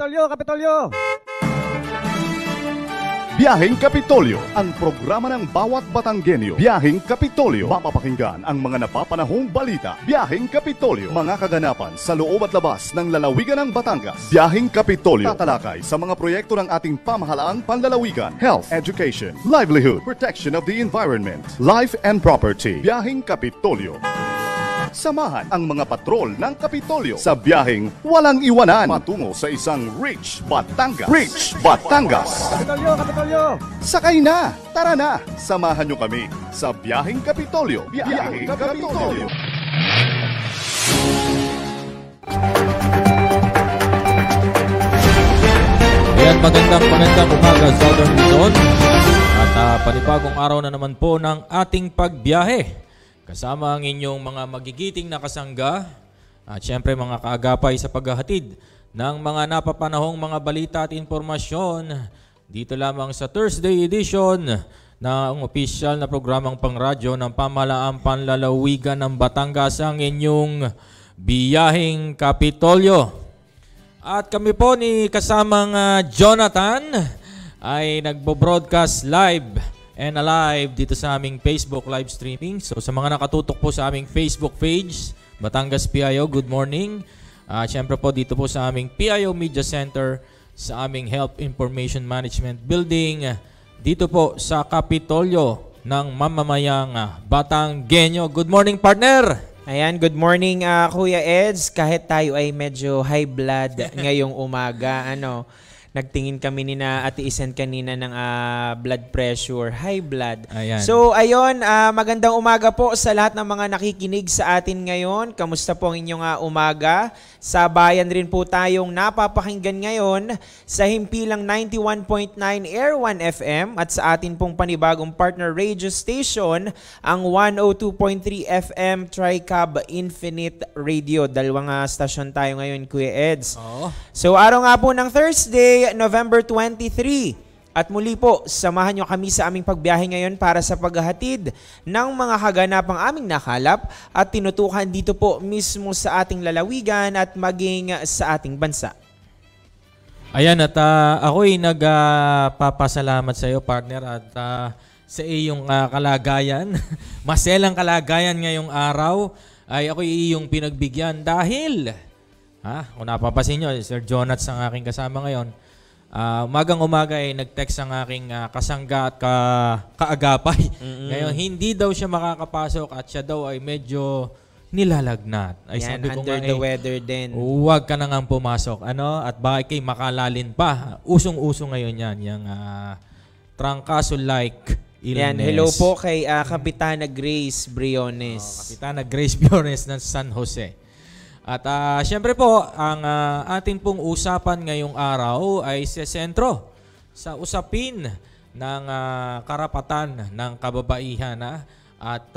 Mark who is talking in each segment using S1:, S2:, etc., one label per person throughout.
S1: Kapitolyo, Kapitolyo!
S2: Biyaheng Kapitolyo, ang programa ng bawat Batanggenyo. Biyaheng Kapitolyo, mapapakinggan ang mga napapanahong balita. Biyaheng Kapitolyo, mga kaganapan sa loob at labas ng lalawigan ng Batangas. Biyaheng Kapitolyo, tatalakay sa mga proyekto ng ating pamahalaang panlalawigan, health, education, livelihood, protection of the environment, life and property. Biyaheng Kapitolyo. Samahan ang mga patrol ng Kapitolyo sa biyaheng walang iwanan patungo sa isang Rich Batangas. Rich Batangas!
S1: Kapitolyo, Kapitolyo!
S2: Sakay na! Tara na! Samahan nyo kami sa biyaheng Kapitolyo. Biyaheng Kapitolyo!
S3: Ayan, magandang umaga, Southern Luzon. At panibagong araw na naman po ng ating pagbiyahe. Kasama ang inyong mga magigiting na kasangga at syempre mga kaagapay sa paghahatid ng mga napapanahong mga balita at informasyon dito lamang sa Thursday edition ng opisyal na programang pangradyo ng Pamahalaang Panlalawigan ng Batangas, ang inyong Biyaheng Kapitolyo. At kami po ni kasamang Jonathan ay nagbo-broadcast live and alive dito sa aming Facebook live streaming. So sa mga nakatutok po sa aming Facebook page, Batangas PIO, good morning. Siyempre po dito po sa aming PIO Media Center, sa aming Health Information Management Building, dito po sa Kapitolyo ng mamamayang Batanggenyo. Good morning, partner!
S4: Ayan, good morning Kuya Eds. Kahit tayo ay medyo high blood ngayong umaga, nagtingin kami ni na Ate Isen kanina ng blood pressure, high blood.
S3: Ayan.
S4: So ayun, magandang umaga po sa lahat ng mga nakikinig sa atin ngayon. Kamusta po ang inyong umaga? Sa bayan rin po tayong napapakinggan ngayon sa himpilang 91.9 Air 1 FM at sa atin pong panibagong partner radio station, ang 102.3 FM Tricab Infinite Radio. Dalawang stasyon tayo ngayon, Kuya Eds.
S3: Oh.
S4: So araw nga po ng Thursday, November 23. At muli po, samahan nyo kami sa aming pagbiyahe ngayon para sa paghahatid ng mga kaganapang aming nakalap at tinutukan dito po mismo sa ating lalawigan at maging sa ating bansa.
S3: Ayan, at ako'y nagpapasalamat sa iyo, partner, at sa iyong kalagayan. Maselang kalagayan ngayong araw ay ako'y iyong pinagbigyan dahil, kung napapasin nyo, Sir Jonathan ang aking kasama ngayon. Umagang-umaga ay nag-text ang aking kasangga at kaagapay. Ngayon, hindi daw siya makakapasok at siya daw ay medyo nilalagnat. Ay,
S4: yan,
S3: sabi ko
S4: under the weather din.
S3: Huwag ka na nga pumasok. At bakit makalalin pa? Usong-uso ngayon yan. Yung trangkaso-like illness.
S4: Yan, hello po kay Kapitana Grace Briones.
S3: Kapitana Grace Briones ng San Jose. At syempre po, ang ating pong usapan ngayong araw ay sa sentro sa usapin ng karapatan ng kababaihan. At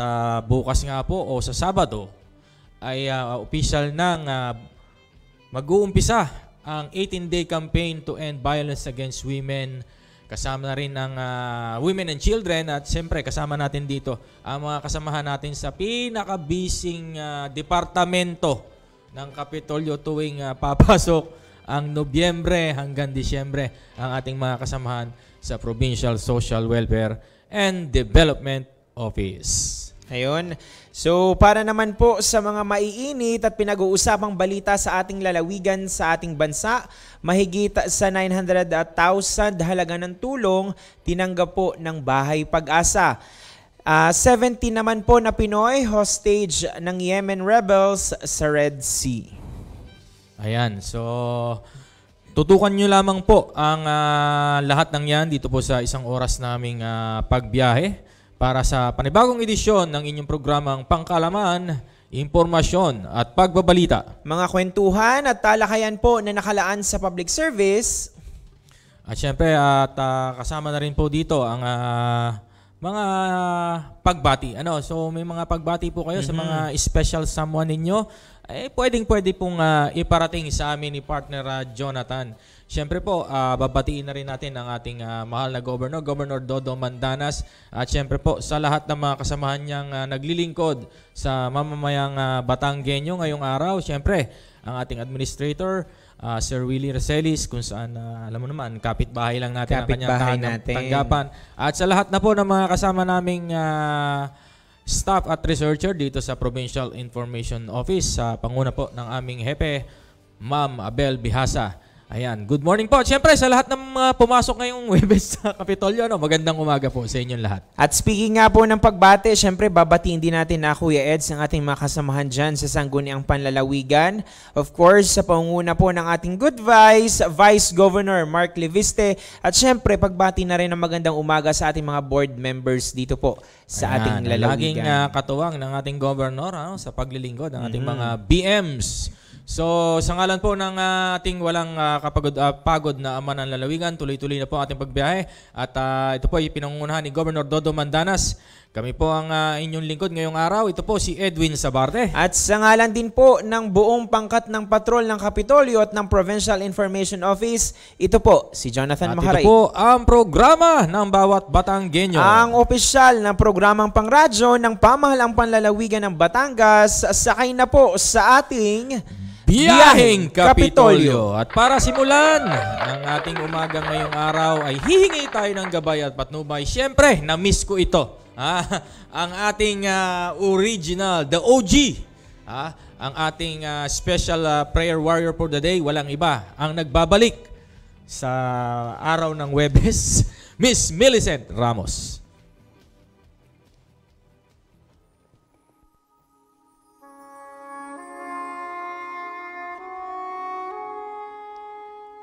S3: bukas nga po o sa Sabado ay opisyal nang mag-uumpisa ang 18-day campaign to end violence against women. Kasama na rin ang women and children at siyempre kasama natin dito ang mga kasamahan natin sa pinaka-busing departamento ng Kapitolyo tuwing papasok ang Nobyembre hanggang Disyembre, ang ating mga kasamahan sa Provincial Social Welfare and Development Office.
S4: Ayun. So para naman po sa mga maiinit at pinag-uusapang balita sa ating lalawigan sa ating bansa, mahigit sa 900,000 halaga ng tulong tinanggap po ng Bahay Pag-asa. 70 naman po na Pinoy hostage ng Yemen rebels sa Red Sea.
S3: Ayan, so tutukan nyo lamang po ang lahat ng yan dito po sa isang oras naming pagbiyahe para sa panibagong edisyon ng inyong programang Pangkalaman, Impormasyon at Pagbabalita.
S4: Mga kwentuhan at talakayan po na nakalaan sa public service.
S3: At syempre, kasama na rin po dito ang mga pagbati. So may mga pagbati po kayo sa mga special someone ninyo. Pwede pong iparating sa amin ni partner Jonathan. Siyempre po, babatiin na rin natin ang ating mahal na Governor Dodo Mandanas. At siyempre po, sa lahat ng mga kasamahan niyang naglilingkod sa mamamayang Batanggenyo ngayong araw. Siyempre, ang ating administrator, Sir Willie Racelis, kung saan, alam mo naman, kapitbahay lang natin ang kanyang
S4: Kapitbahay natin.
S3: tanggapan. At sa lahat na po ng mga kasama naming staff at researcher dito sa Provincial Information Office, sa panguna po ng aming hepe, Ma'am Abel Bihasa. Ayan, good morning po. Siyempre, sa lahat ng mga pumasok ngayong Webes sa Kapitolyo, magandang umaga po sa inyong lahat.
S4: At speaking nga po ng pagbate, syempre babatiin din natin na Kuya Eds ang ating mga kasamahan dyan sa Sangguniang Panlalawigan. Of course, sa pangunguna po ng ating good Vice Governor Mark Leviste. At syempre, pagbati na rin ng magandang umaga sa ating mga board members dito po sa ating lalawigan.
S3: Laging katuwang ng ating governor sa paglilingkod ng ating mga BMs. So, sa ngalan po ng ating walang pagod na ama ng lalawigan, tuloy-tuloy na po ang ating pagbiyahe. At ito po ay pinangungunahan ni Governor Dodo Mandanas. Kami po ang inyong lingkod ngayong araw. Ito po si Edwin Sabarte.
S4: At sa ngalan din po ng buong pangkat ng patrol ng Kapitolyo at ng Provincial Information Office, ito po si Jonathan
S3: At
S4: Maharay.
S3: ito po ang programa ng bawat Batanggenyo.
S4: Ang opisyal na programang pangradyo ng Pamahalaang Panlalawigan ng Batangas, sakay na po sa ating
S3: Biyaheng Kapitolyo. At para simulan ang ating umaga ngayong araw ay hihingi tayo ng gabay at patnubay. Siyempre, na-miss ko ito. Ang ating original, the OG. Ang ating special prayer warrior for the day, walang iba. Ang nagbabalik sa araw ng Webes, Miss Millicent Ramos.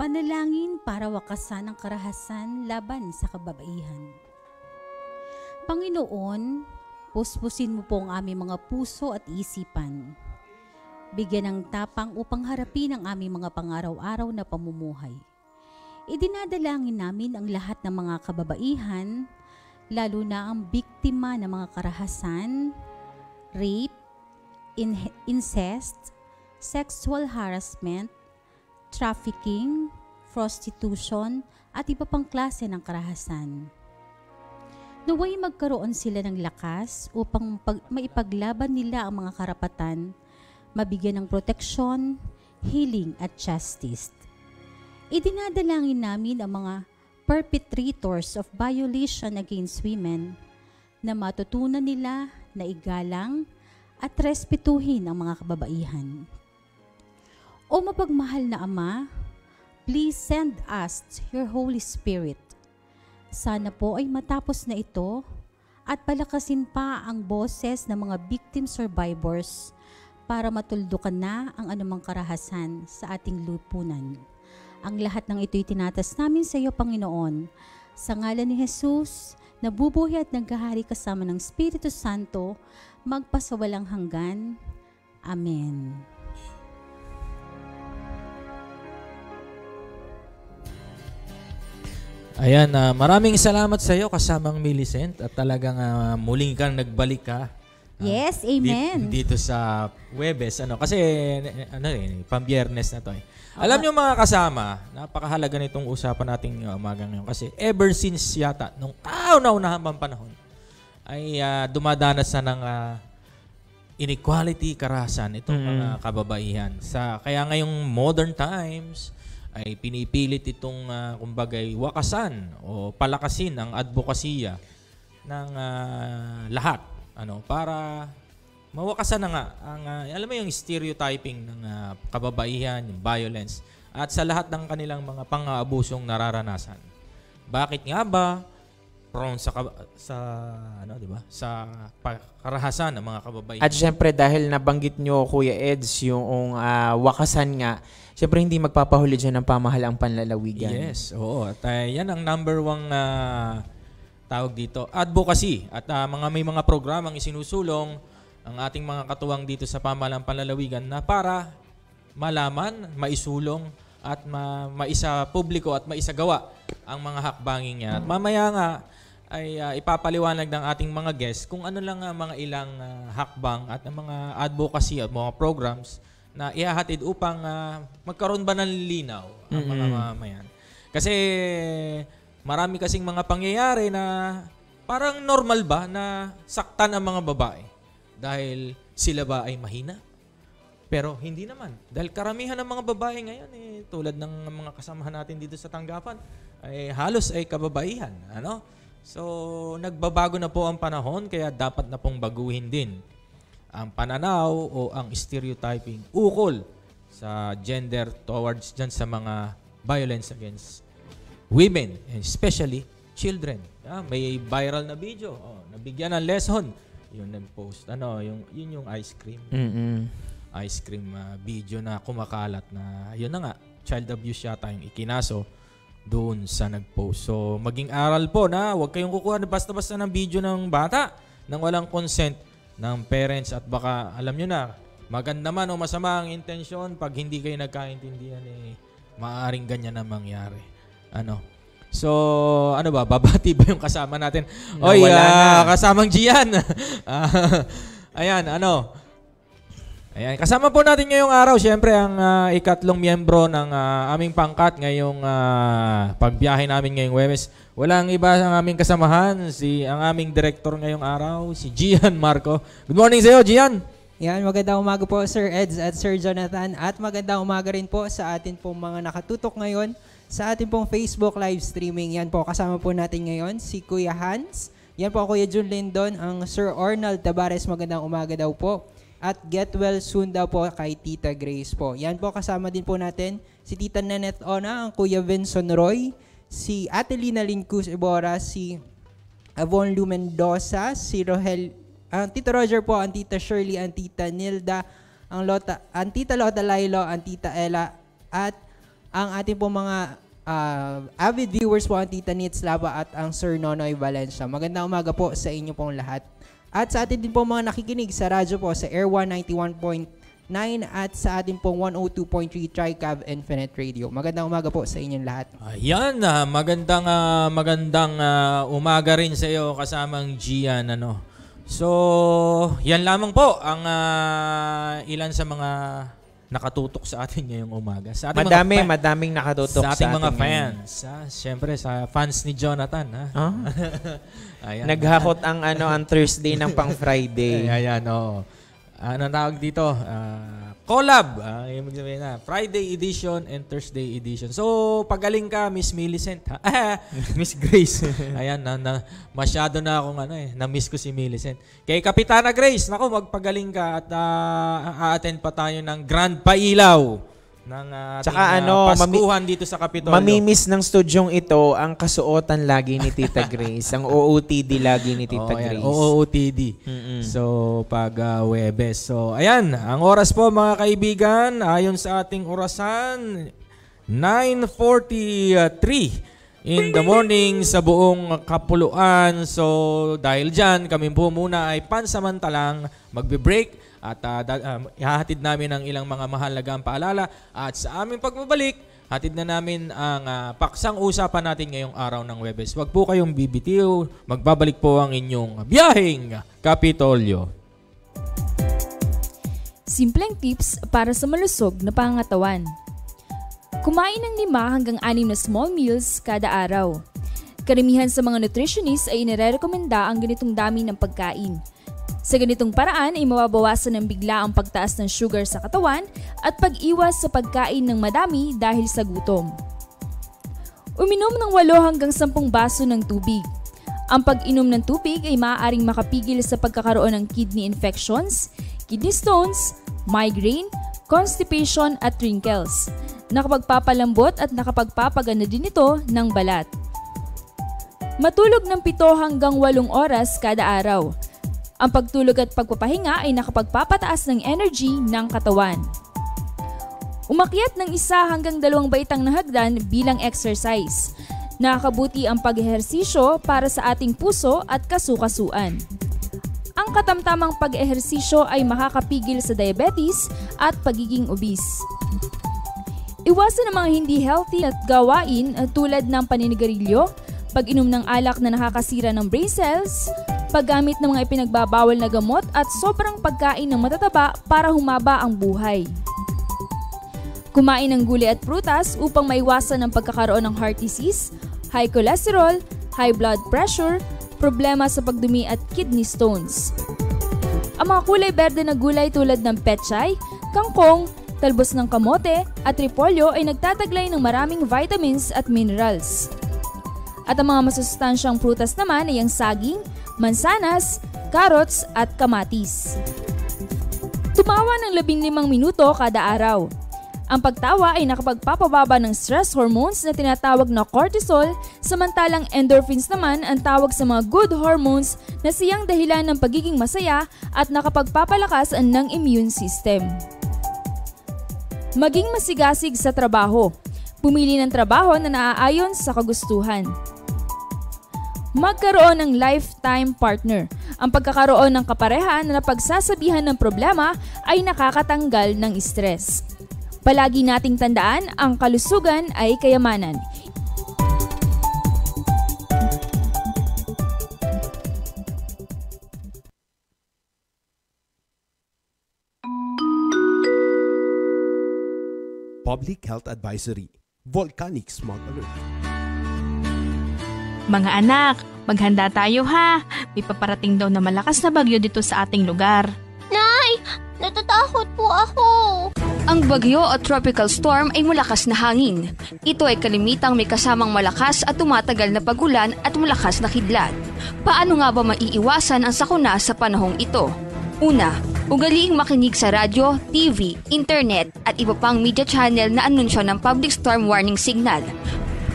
S1: Panalangin para wakasan ang karahasan laban sa kababaihan. Panginoon, puspusin mo po ang aming mga puso at isipan. Bigyan ng tapang upang harapin ang aming mga pangaraw-araw na pamumuhay. Idinadalangin namin ang lahat ng mga kababaihan, lalo na ang biktima ng mga karahasan, rape, incest, sexual harassment, trafficking, prostitution, at iba pang klase ng karahasan. Naway magkaroon sila ng lakas upang maipaglaban nila ang mga karapatan, mabigyan ng proteksyon, healing at justice. Idinadalangin namin ang mga perpetrators of violation against women na matutunan nila na igalang at respetuhin ang mga kababaihan. O mapagmahal na Ama, please send us your Holy Spirit. Sana po ay matapos na ito at palakasin pa ang boses ng mga victim survivors para matuldukan na ang anumang karahasan sa ating lipunan. Ang lahat ng ito'y tinatas namin sa iyo, Panginoon. Sa ngalan ni Jesus, nabubuhay at naghahari kasama ng Espiritu Santo, magpasawalang hanggan. Amen.
S3: Ayan, maraming salamat sa iyo kasamang Millicent at talagang muling kang nagbalik ka.
S1: Yes, amen.
S3: Dito sa Webes kasi pambiyernes na to. Alam niyo mga kasama, napakahalaga nitong usapan nating umaga ngayon kasi ever since yata nung naunahang panahon ay dumadanas na ng inequality, karahasan itong mga kababaihan. Kaya ngayong modern times ay pinipilit itong kumbagay wakasan o palakasin ang advokasya ng lahat para mawakasan na nga ang alam mo yung stereotyping ng kababaihan, yung violence at sa lahat ng kanilang mga pang-aabusong nararanasan. Bakit nga ba prone sa karahasan ng mga kababaihan?
S4: At syempre dahil nabanggit nyo Kuya Eds yung wakasan nga, syempre hindi magpapahuli dyan ng pamahalaang panlalawigan.
S3: Yes, oo. At yan ang number one tawag dito, advocacy. At may mga programang isinusulong ang ating mga katuwang dito sa pamahalaang panlalawigan na para malaman, maisulong at maisa publiko at maisagawa ang mga hakbanging yan. At mamaya nga ay ipapaliwanag ng ating mga guests kung ano lang mga ilang hakbang at mga advocacy at mga programs na ihahatid upang magkaroon ba ng linaw ang mga mamayan. Kasi marami kasing mga pangyayari na parang normal ba na saktan ang mga babae dahil sila ba ay mahina? Pero hindi naman. Dahil karamihan ng mga babae ngayon, tulad ng mga kasamahan natin dito sa tanggapan, ay halos ay kababaihan. Ano? So, nagbabago na po ang panahon, kaya dapat na pong baguhin din ang pananaw o ang stereotyping ukol sa gender towards dyan sa mga violence against women, and especially children. May viral na video, nabigyan ng lesson. Yun nag-post, yun yung ice cream. Ice cream video na kumakalat na, yun na nga, child abuse yata yung ikinaso doon sa nag-post. So, maging aral po na huwag kayong kukuha na basta-basta ng video ng bata nang walang consent ng parents at baka, alam nyo na, maganda man o masama ang intensyon, pag hindi kayo nagkaintindihan, maaaring ganyan na mangyari. So, babati ba yung kasama natin? Oy, kasamang Gian. Ayan, Ayan, kasama po natin ngayong araw, syempre, ang ikatlong miyembro ng aming pangkat ngayong pagbiyahe namin ngayong Huwebes. Walang iba ang aming kasamahan, ang aming director ngayong araw, si Gian Marco. Good morning sa iyo, Gian.
S5: Yan, magandang umaga po Sir Eds at Sir Jonathan, at magandang umaga rin po sa atin pong mga nakatutok ngayon sa ating pong Facebook live streaming. Yan po, kasama po natin ngayon si Kuya Hans. Yan po, Kuya Jun Lindon, ang Sir Arnold Tabares, magandang umaga daw po. At get well soon daw po kay Tita Grace po. Yan po, kasama din po natin si Tita Nanette Ona, ang Kuya Vincent Roy, si Ate Lina Lincus Ibora, si Avon Lumendosa, si Rohel, ang Tita Roger po, ang Tita Shirley, ang Tita Nilda, ang Tita Lota Lailo, ang Tita Ella, at ang ating po mga avid viewers po, ang Tita Nitz Lava at ang Sir Nonoy Valencia. Magandang umaga po sa inyo pong lahat. At sa atin din po mga nakikinig sa radyo po sa Air 191.9 at sa atin pong 102.3 Tri-Cab Infinite Radio. Magandang umaga po sa inyong lahat.
S3: Ayan, magandang umaga rin sa iyo kasamang Gian. So, yan lamang po ang ilan sa mga nakatutok sa atin ngayong umaga. Sa ating
S4: madaming nakatutok
S3: sa ating mga fans. Siyempre, sa fans ni Jonathan. Ayan.
S4: Naghakot ang Thursday ng pang Friday.
S3: Ayan, anong tawag dito? Collab. Ibig sabihin na, Friday edition and Thursday edition. So, pagaling ka, Miss Millicent. Miss Grace. Ayan, masyado na akong na-miss ko si Millicent. Kay Kapitana Grace, magpagaling ka at a-attend pa tayo ng Grand Pailaw ng Paskuhan dito sa Kapitolyo.
S4: Mamimiss ng studyong ito ang kasuotan lagi ni Tita Grace. Ang OOTD lagi ni Tita Grace.
S3: OOTD. So, pag Huwebes. So, ayan. Ang oras po mga kaibigan, ayon sa ating orasan, 9:43 in the morning sa buong Kapuluan. So, dahil dyan, kami po muna ay pansamantalang magbe-break. At ihahatid namin ang ilang mga mahalagang paalala. At sa aming pagbabalik, hatid na namin ang paksang usapan natin ngayong araw ng Huwebes. Huwag po kayong bibitiw. Magbabalik po ang inyong biyaheng Kapitolyo.
S6: Simpleng tips para sa malusog na pangangatawan. Kumain ng 5 hanggang 6 na small meals kada araw. Karamihan sa mga nutritionist ay inirekomenda ang ganitong dami ng pagkain. Sa ganitong paraan ay mababawasan ng bigla ang pagtaas ng sugar sa katawan at pag-iwas sa pagkain ng madami dahil sa gutom. Uminom ng 8 hanggang 10 baso ng tubig. Ang pag-inom ng tubig ay maaaring makapigil sa pagkakaroon ng kidney infections, kidney stones, migraine, constipation at wrinkles. Nakapagpapalambot at nakapagpapagana din ito ng balat. Matulog ng 7 hanggang 8 oras kada araw. Ang pagtulog at pagpapahinga ay nakapagpapataas ng energy ng katawan. Umakyat ng 1 hanggang 2 baitang na hagdan bilang exercise. Nakakabuti ang pag-ehersisyo para sa ating puso at kasukasuan. Ang katamtamang pag-ehersisyo ay makakapigil sa diabetes at pagiging obese. Iwasan ang mga hindi healthy at gawain tulad ng paninigarilyo, pag-inom ng alak na nakakasira ng brain cells, paggamit ng mga ipinagbabawal na gamot at sobrang pagkain ng matataba para humaba ang buhay. Kumain ng gulay at prutas upang maiwasan ang pagkakaroon ng heart disease, high cholesterol, high blood pressure, problema sa pagdumi at kidney stones. Ang mga kulay berde na gulay tulad ng pechay, Kangkong, talbos ng kamote at repolyo ay nagtataglay ng maraming vitamins at minerals. At ang mga masustansyang prutas naman ay ang saging, mansanas, carrots at kamatis. Tumawa ng 15 minuto kada araw. Ang pagtawa ay nakapagpapababa ng stress hormones na tinatawag na cortisol, samantalang endorphins naman ang tawag sa mga good hormones na siyang dahilan ng pagiging masaya at nakapagpapalakas ng immune system. Maging masigasig sa trabaho. Pumili ng trabaho na naaayon sa kagustuhan. Magkaroon ng lifetime partner. Ang pagkakaroon ng kapareha na napagsasabihan ng problema ay nakakatanggal ng stress. Palagi nating tandaan, ang kalusugan ay kayamanan.
S7: Public Health Advisory. Volcanic Smog Alert.
S8: Mga anak, maghanda tayo ha. May paparating daw na malakas na bagyo dito sa ating lugar.
S9: Nay, natatakot po ako.
S10: Ang bagyo o tropical storm ay malakas na hangin. Ito ay kalimitang may kasamang malakas at tumatagal na pagulan at malakas na kidlat. Paano nga ba maiiwasan ang sakuna sa panahong ito? Una, ugaliing makinig sa radyo, TV, internet at iba pang media channel na anunsyo ng public storm warning signal.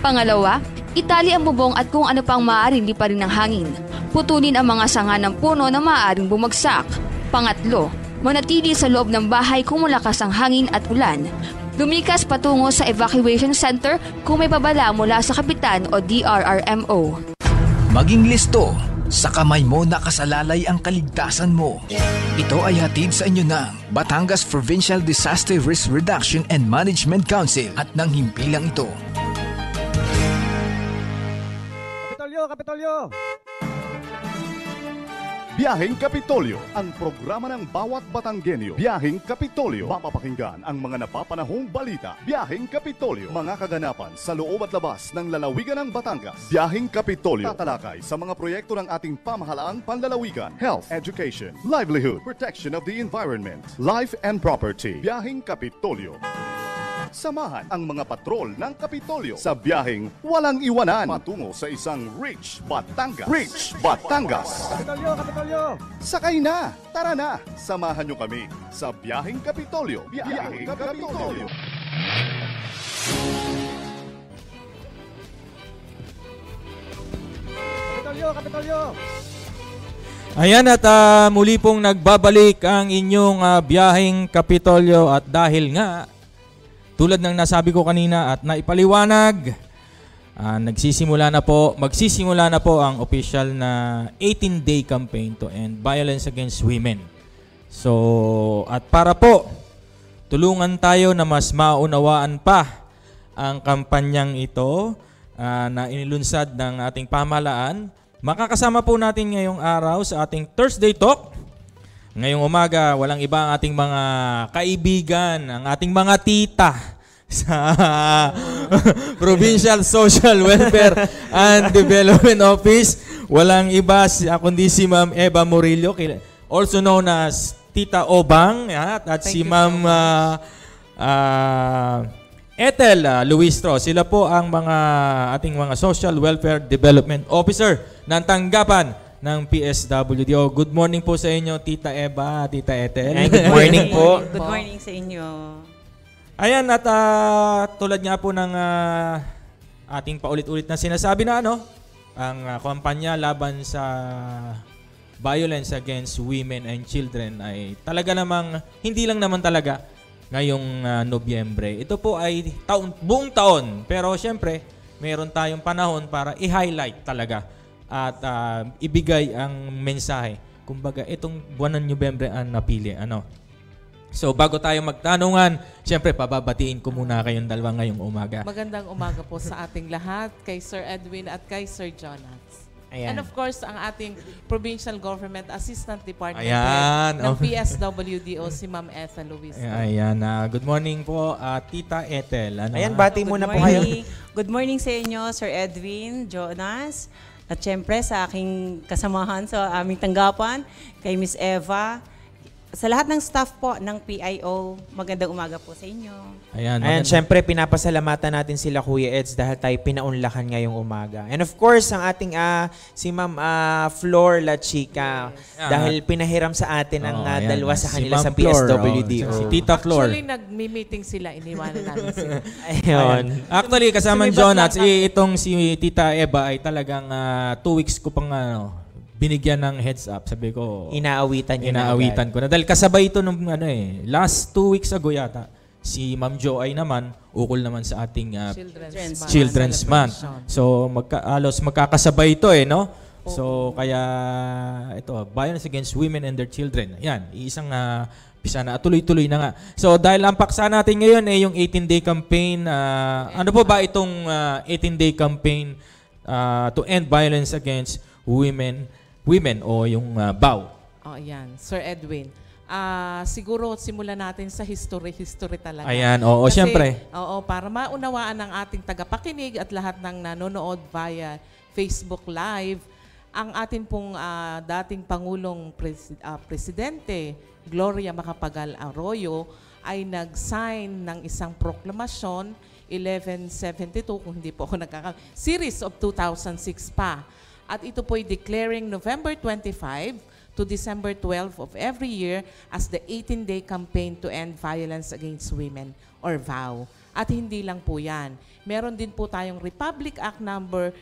S10: Pangalawa, itali ang bubong at kung ano pang maaaring liparin ng hangin. Putulin ang mga sanga ng puno na maaaring bumagsak. Pangatlo, manatili sa loob ng bahay kung malakas ang hangin at ulan. Lumikas patungo sa evacuation center kung may babala mula sa kapitan o DRRMO.
S11: Maging listo, sa kamay mo nakasalalay ang kaligtasan mo. Ito ay hatid sa inyo ng Batangas Provincial Disaster Risk Reduction and Management Council at ng himpilang ito.
S7: Kapitolyo!
S2: Biyaheng Kapitolyo, ang programa ng bawat Batanggenyo. Biyaheng Kapitolyo, mapapakinggan ang mga napapanahong balita. Biyaheng Kapitolyo, mga kaganapan sa loob at labas ng lalawigan ng Batangas. Biyaheng Kapitolyo, tatalakay sa mga proyekto ng ating pamahalaang panlalawigan, health, education, livelihood, protection of the environment, life and property. Biyaheng Kapitolyo. Samahan ang mga patrol ng Kapitolyo sa biyaheng walang iwanan patungo sa isang Rich Batangas. Rich Batangas!
S7: Kapitolyo!
S2: Sakay na! Tara na! Samahan nyo kami sa biyaheng Kapitolyo. Biyaheng Kapitolyo!
S7: Kapitolyo!
S3: Ayan at muli pong nagbabalik ang inyong biyaheng Kapitolyo at dahil nga tulad ng nasabi ko kanina at naipaliwanag, magsisimula na po ang official na 18-day campaign to end violence against women. So, at para po, tulungan tayo na mas maunawaan pa ang kampanyang ito na inilunsad ng ating pamahalaan. Makakasama po natin ngayong araw sa ating Thursday Talk. Ngayong umaga, walang iba ang ating mga kaibigan, ang ating mga tita sa Provincial Social Welfare and Development Office. Walang iba kundi si Ma'am Eva Murillo, also known as Tita Obang, at si Ma'am Ethel Luistro. Sila po ang ating mga Social Welfare Development Officer ng tanggapan ng PSWD. Good morning po sa inyo, Tita Eva, Tita Ethel.
S4: Good morning po.
S12: Good morning sa inyo.
S3: Ayan, at tulad nga po ng ating paulit-ulit na sinasabi na ang kampanya laban sa violence against women and children ay talaga namang, hindi lang naman talaga ngayong Nobyembre. Ito po ay buong taon, pero syempre, mayroon tayong panahon para i-highlight talaga at ibigay ang mensahe. Kumbaga, itong buwan ng Nobyembre ang napili. So, bago tayo magtanungan, siyempre, pababatiin ko muna kayong dalawa ngayong umaga.
S12: Magandang umaga po sa ating lahat, kay Sir Edwin at kay Sir Jonas.
S3: Ayan.
S12: And of course, ang ating Provincial Government Assistant Department
S3: Ayan.
S12: ng PSWDO, si Ma'am Ethel Luis.
S3: Ayan. Good morning po, Tita Ethel.
S4: Ayan, bati muna po kayo.
S12: Good morning sa inyo, Sir Edwin, Jonas, at syempre sa aking kasamahan sa aming tanggapan, kay Miss Eva,
S13: Sa lahat ng staff po ng PIO, magandang umaga po sa inyo.
S3: Ayan,
S4: And syempre, pinapasalamatan natin sila Kuya Eds dahil tayo pinaunlakan ngayong umaga. And of course, ang ating si Ma'am Flor La Chica dahil pinahiram sa atin ang dalawa sa kanila sa PSWDO.
S3: Si Tita Flor.
S12: Actually, nag-meeting sila, iniwanan namin sila.
S4: Ayun.
S3: Actually, kasama Jonas, itong si Tita Eva ay talagang 2 weeks ko pang binigyan ng heads up. Sabi ko,
S4: inaawitan
S3: ko na. Dahil kasabay ito nung last 2 weeks ago yata. Si Ma'am Jo ay naman, ukol naman sa ating Children's Month. So, magkakasabay ito no? So, kaya ito, Violence Against Women and Their Children. Yan, isang pisa na tuloy-tuloy na nga. So, dahil ang paksa natin ngayon ay yung 18-day campaign. Ano po ba itong 18-day campaign to end violence against women o yung BAW?
S12: Ayan. Sir Edwin. Siguro simulan natin sa history talaga.
S3: Ayan, oo, syempre.
S12: Oo, para maunawaan ng ating tagapakinig at lahat ng nanonood via Facebook Live, ang atin pong dating Pangulong Presidente, Gloria Macapagal Arroyo, ay nag-sign ng isang proklamasyon, 1172, kung hindi po ako series of 2006 pa. At ito po'y declaring November 25 to December 12 of every year as the 18-day campaign to end violence against women or VOW. At hindi lang po yan. Meron din po tayong Republic Act number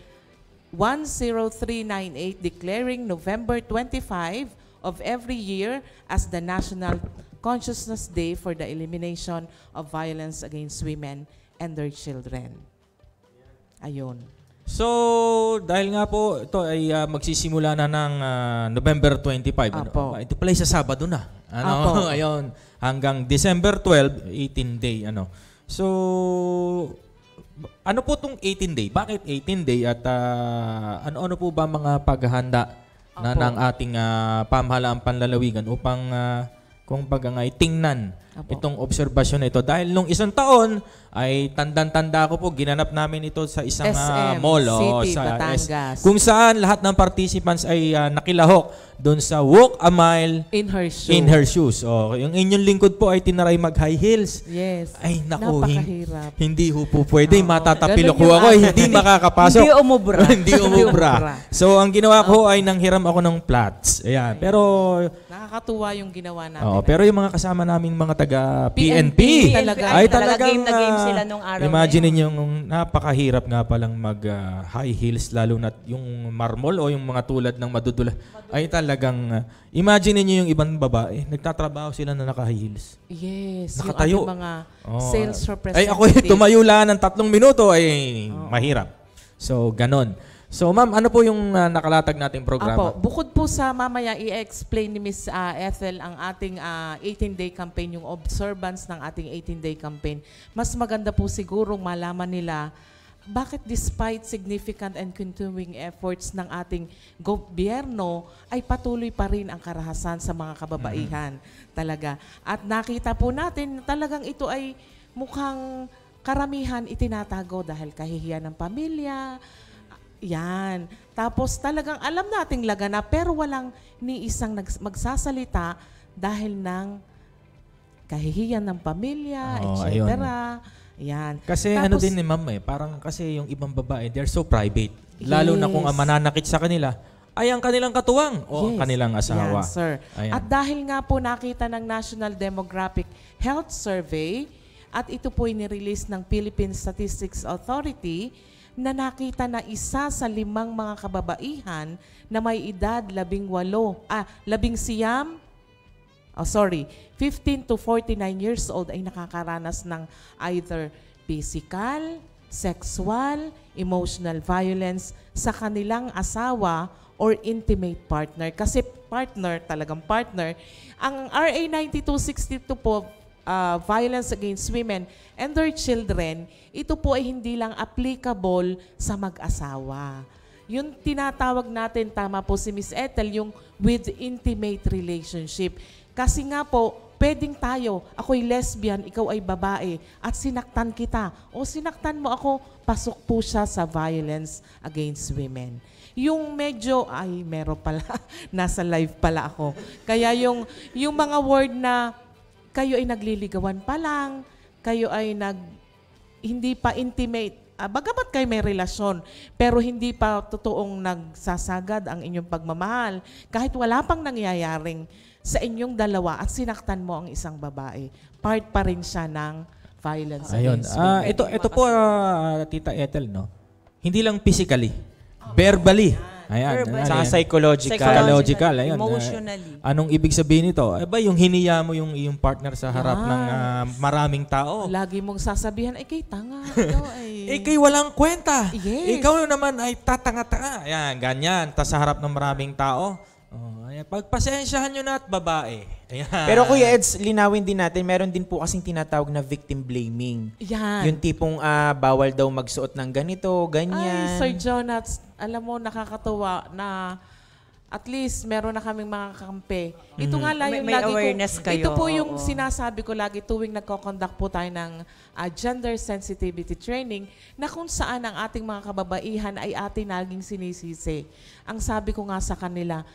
S12: 10398 declaring November 25 of every year as the National Consciousness Day for the elimination of violence against women and their children. Ayun.
S3: So, dahil nga po, ito ay magsisimula na ng November 25. Ito pala ay sa Sabado na. Ayun, hanggang December 12, 18-day. So, ano po itong 18-day? Bakit 18-day? At ano po ba mga paghahanda na ng ating pamahalaang panlalawigan upang kung baga tingnan itong obserbasyon na ito? Dahil nung isang taon, ay tandang-tanda ko po, ginanap namin ito sa isang mall.
S12: City, Batangas.
S3: Kung saan lahat ng participants ay nakilahok doon sa Walk a Mile
S12: in her shoes.
S3: Yung inyong lingkod po ay tinaray mag-high heels.
S12: Yes.
S3: Ay, naku,
S12: napakahirap.
S3: Hindi po pwede. Matatapilok ko ako. Hindi makakapasok.
S13: Hindi umubra.
S3: Hindi umubra. So, ang ginawa ko ay nanghiram ako ng flats. Ayan. Pero
S12: nakakatuwa yung ginawa namin.
S3: Pero yung mga kasama naming mga taga PNP
S13: ay talagang game sila nung araw.
S3: Imagine niyo yung napakahirap nga palang mag high heels, lalo na yung marmol o yung mga tulad ng madudula. Ay talagang imagine niyo yung ibang babae, nagtatrabaho sila na naka-high heels.
S12: Yes,
S3: nakatayo.
S12: Yung mga sales representative.
S3: Ay ako tumayo lang ng 3 minuto ay mahirap. So ganon. So ma'am, ano po yung nakalatag nating programa?
S12: Bukod po sa mamaya i-explain ni Miss Ethel ang ating 18-day campaign, yung observance ng ating 18-day campaign, mas maganda po sigurong malaman nila bakit despite significant and continuing efforts ng ating gobyerno ay patuloy pa rin ang karahasan sa mga kababaihan talaga. At nakita po natin talagang ito ay mukhang karamihan itinatago dahil kahihiyan ng pamilya. Yan. Tapos talagang alam nating laganap pero walang ni isang magsasalita dahil ng kahihiyan ng pamilya, etc. Yan.
S3: Kasi tapos, ano din ni ma'am parang kasi yung ibang babae, they're so private. Lalo na kung ang mananakit sa kanila ay ang kanilang katuwang o ang kanilang asawa.
S12: Yan, sir. Ayan. At dahil nga po nakita ng National Demographic Health Survey at ito po inirelease ng Philippine Statistics Authority, na nakita na 1 sa 5 mga kababaihan na may edad 15 to 49 years old ay nakakaranas ng either physical, sexual, emotional violence sa kanilang asawa or intimate partner. Kasi talagang partner. Ang RA 9262 po, violence against women and their children, ito po ay hindi lang applicable sa mag-asawa. Yung tinatawag natin, tama po si Miss Ethel, yung with intimate relationship. Kasi nga po, pwedeng tayo, ako'y lesbian, ikaw ay babae, at sinaktan kita, o sinaktan mo ako, pasok po siya sa violence against women. Yung medyo, ay meron pala, nasa live pala ako. Kaya yung mga word na kayo ay nagliligawan pa lang, kayo ay hindi pa intimate, bagamat kayo may relasyon, pero hindi pa totoong nagsasagad ang inyong pagmamahal, kahit wala pang nangyayaring sa inyong dalawa at sinaktan mo ang isang babae, part pa rin siya ng violence against women.
S3: Ito po, Tita Ethel, no? Hindi lang physically, verbally. Ayan.
S4: Sa psychological.
S3: Ayan.
S13: Emotionally.
S3: Anong ibig sabihin nito? Yung hiniya mo yung iyong partner sa harap ng maraming tao.
S12: Lagi mong sasabihan, kay tanga.
S3: Kay walang kwenta.
S12: Yes.
S3: Ikaw naman ay tatanga-tanga. Ayan, ganyan. Tas sa harap ng maraming tao. Pagpasensyahan nyo na at babae. Ayan.
S4: Pero Kuya Eds, linawin din natin, meron din po kasing tinatawag na victim blaming.
S12: Yan.
S4: Yung tipong bawal daw magsuot ng ganito, ganyan.
S12: Ay, Sir Jonas, alam mo, nakakatuwa na at least meron na kaming mga kakampi. Ito nga lang yung
S13: may
S12: lagi
S13: awareness kayo.
S12: Ito po yung sinasabi ko lagi tuwing nagko-conduct po tayo ng gender sensitivity training na kung saan ang ating mga kababaihan ay ating naging sinisisi. Ang sabi ko nga sa kanila,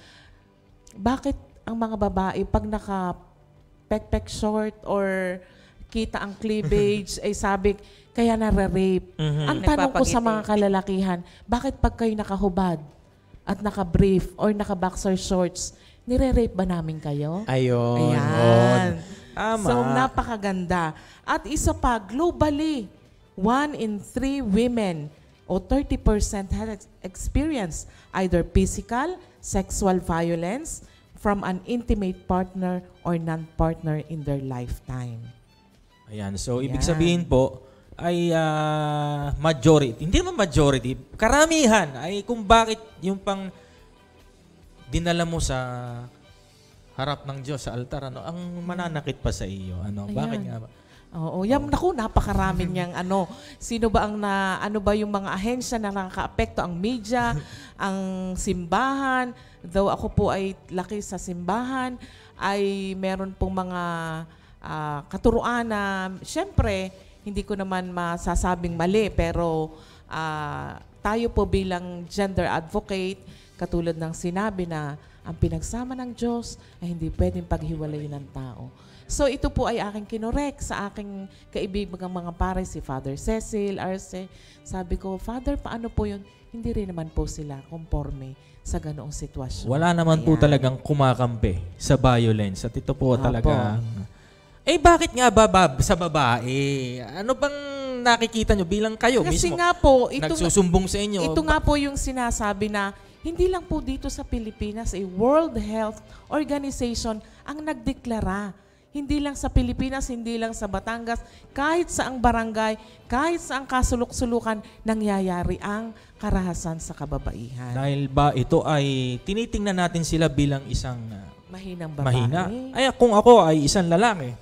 S12: bakit ang mga babae pag naka-pek-pek short or kita ang cleavage ay sabi, kaya nare-rape. Ang tanong ko sa mga kalalakihan, bakit pag kayo nakahubad at naka-brief or naka-boxer shorts, nire-rape ba namin kayo?
S4: Ayun.
S12: Ayan.
S3: Tama.
S12: So, napakaganda. At isa pa, globally, 1 in 3 women o 30% has experienced either physical, sexual violence from an intimate partner or non-partner in their lifetime.
S3: Ayan. So, ibig sabihin po, ay majority, hindi naman majority, karamihan ay kung bakit yung pang dinala mo sa harap ng Diyos sa altar, ang mananakit pa sa iyo. Bakit nga ba?
S12: Oo, naku, napakarami niyang sino ba ano ba yung mga ahensya na nakakaapekto, ang media, ang simbahan. Though ako po ay laki sa simbahan, ay meron pong mga katuruan na, syempre, hindi ko naman masasabing mali, pero tayo po bilang gender advocate, katulad ng sinabi na ang pinagsama ng Diyos ay hindi pwedeng paghiwalayin ng tao. So ito po ay aking kinorek sa aking kaibigang mga pare, si Father Cecil, Arce. Sabi ko, Father, paano po yun? Hindi rin naman po sila konforme sa ganoong sitwasyon.
S3: Wala naman po talagang kumakampi sa violence. At ito po talaga... bakit nga ba sa babae? Ano bang nakikita nyo bilang kayo
S12: Kasi
S3: mismo?
S12: Nga po,
S3: nagsusumbong sa inyo.
S12: Ito nga po yung sinasabi na hindi lang po dito sa Pilipinas, World Health Organization ang nagdeklara. Hindi lang sa Pilipinas, hindi lang sa Batangas, kahit sa ang barangay, kahit sa ang kasulok-sulukan, nangyayari ang karahasan sa kababaihan.
S3: Dahil ba ito ay tinitingnan natin sila bilang isang
S12: mahinang babae.
S3: Mahina. Ay, kung ako ay isang lalaki,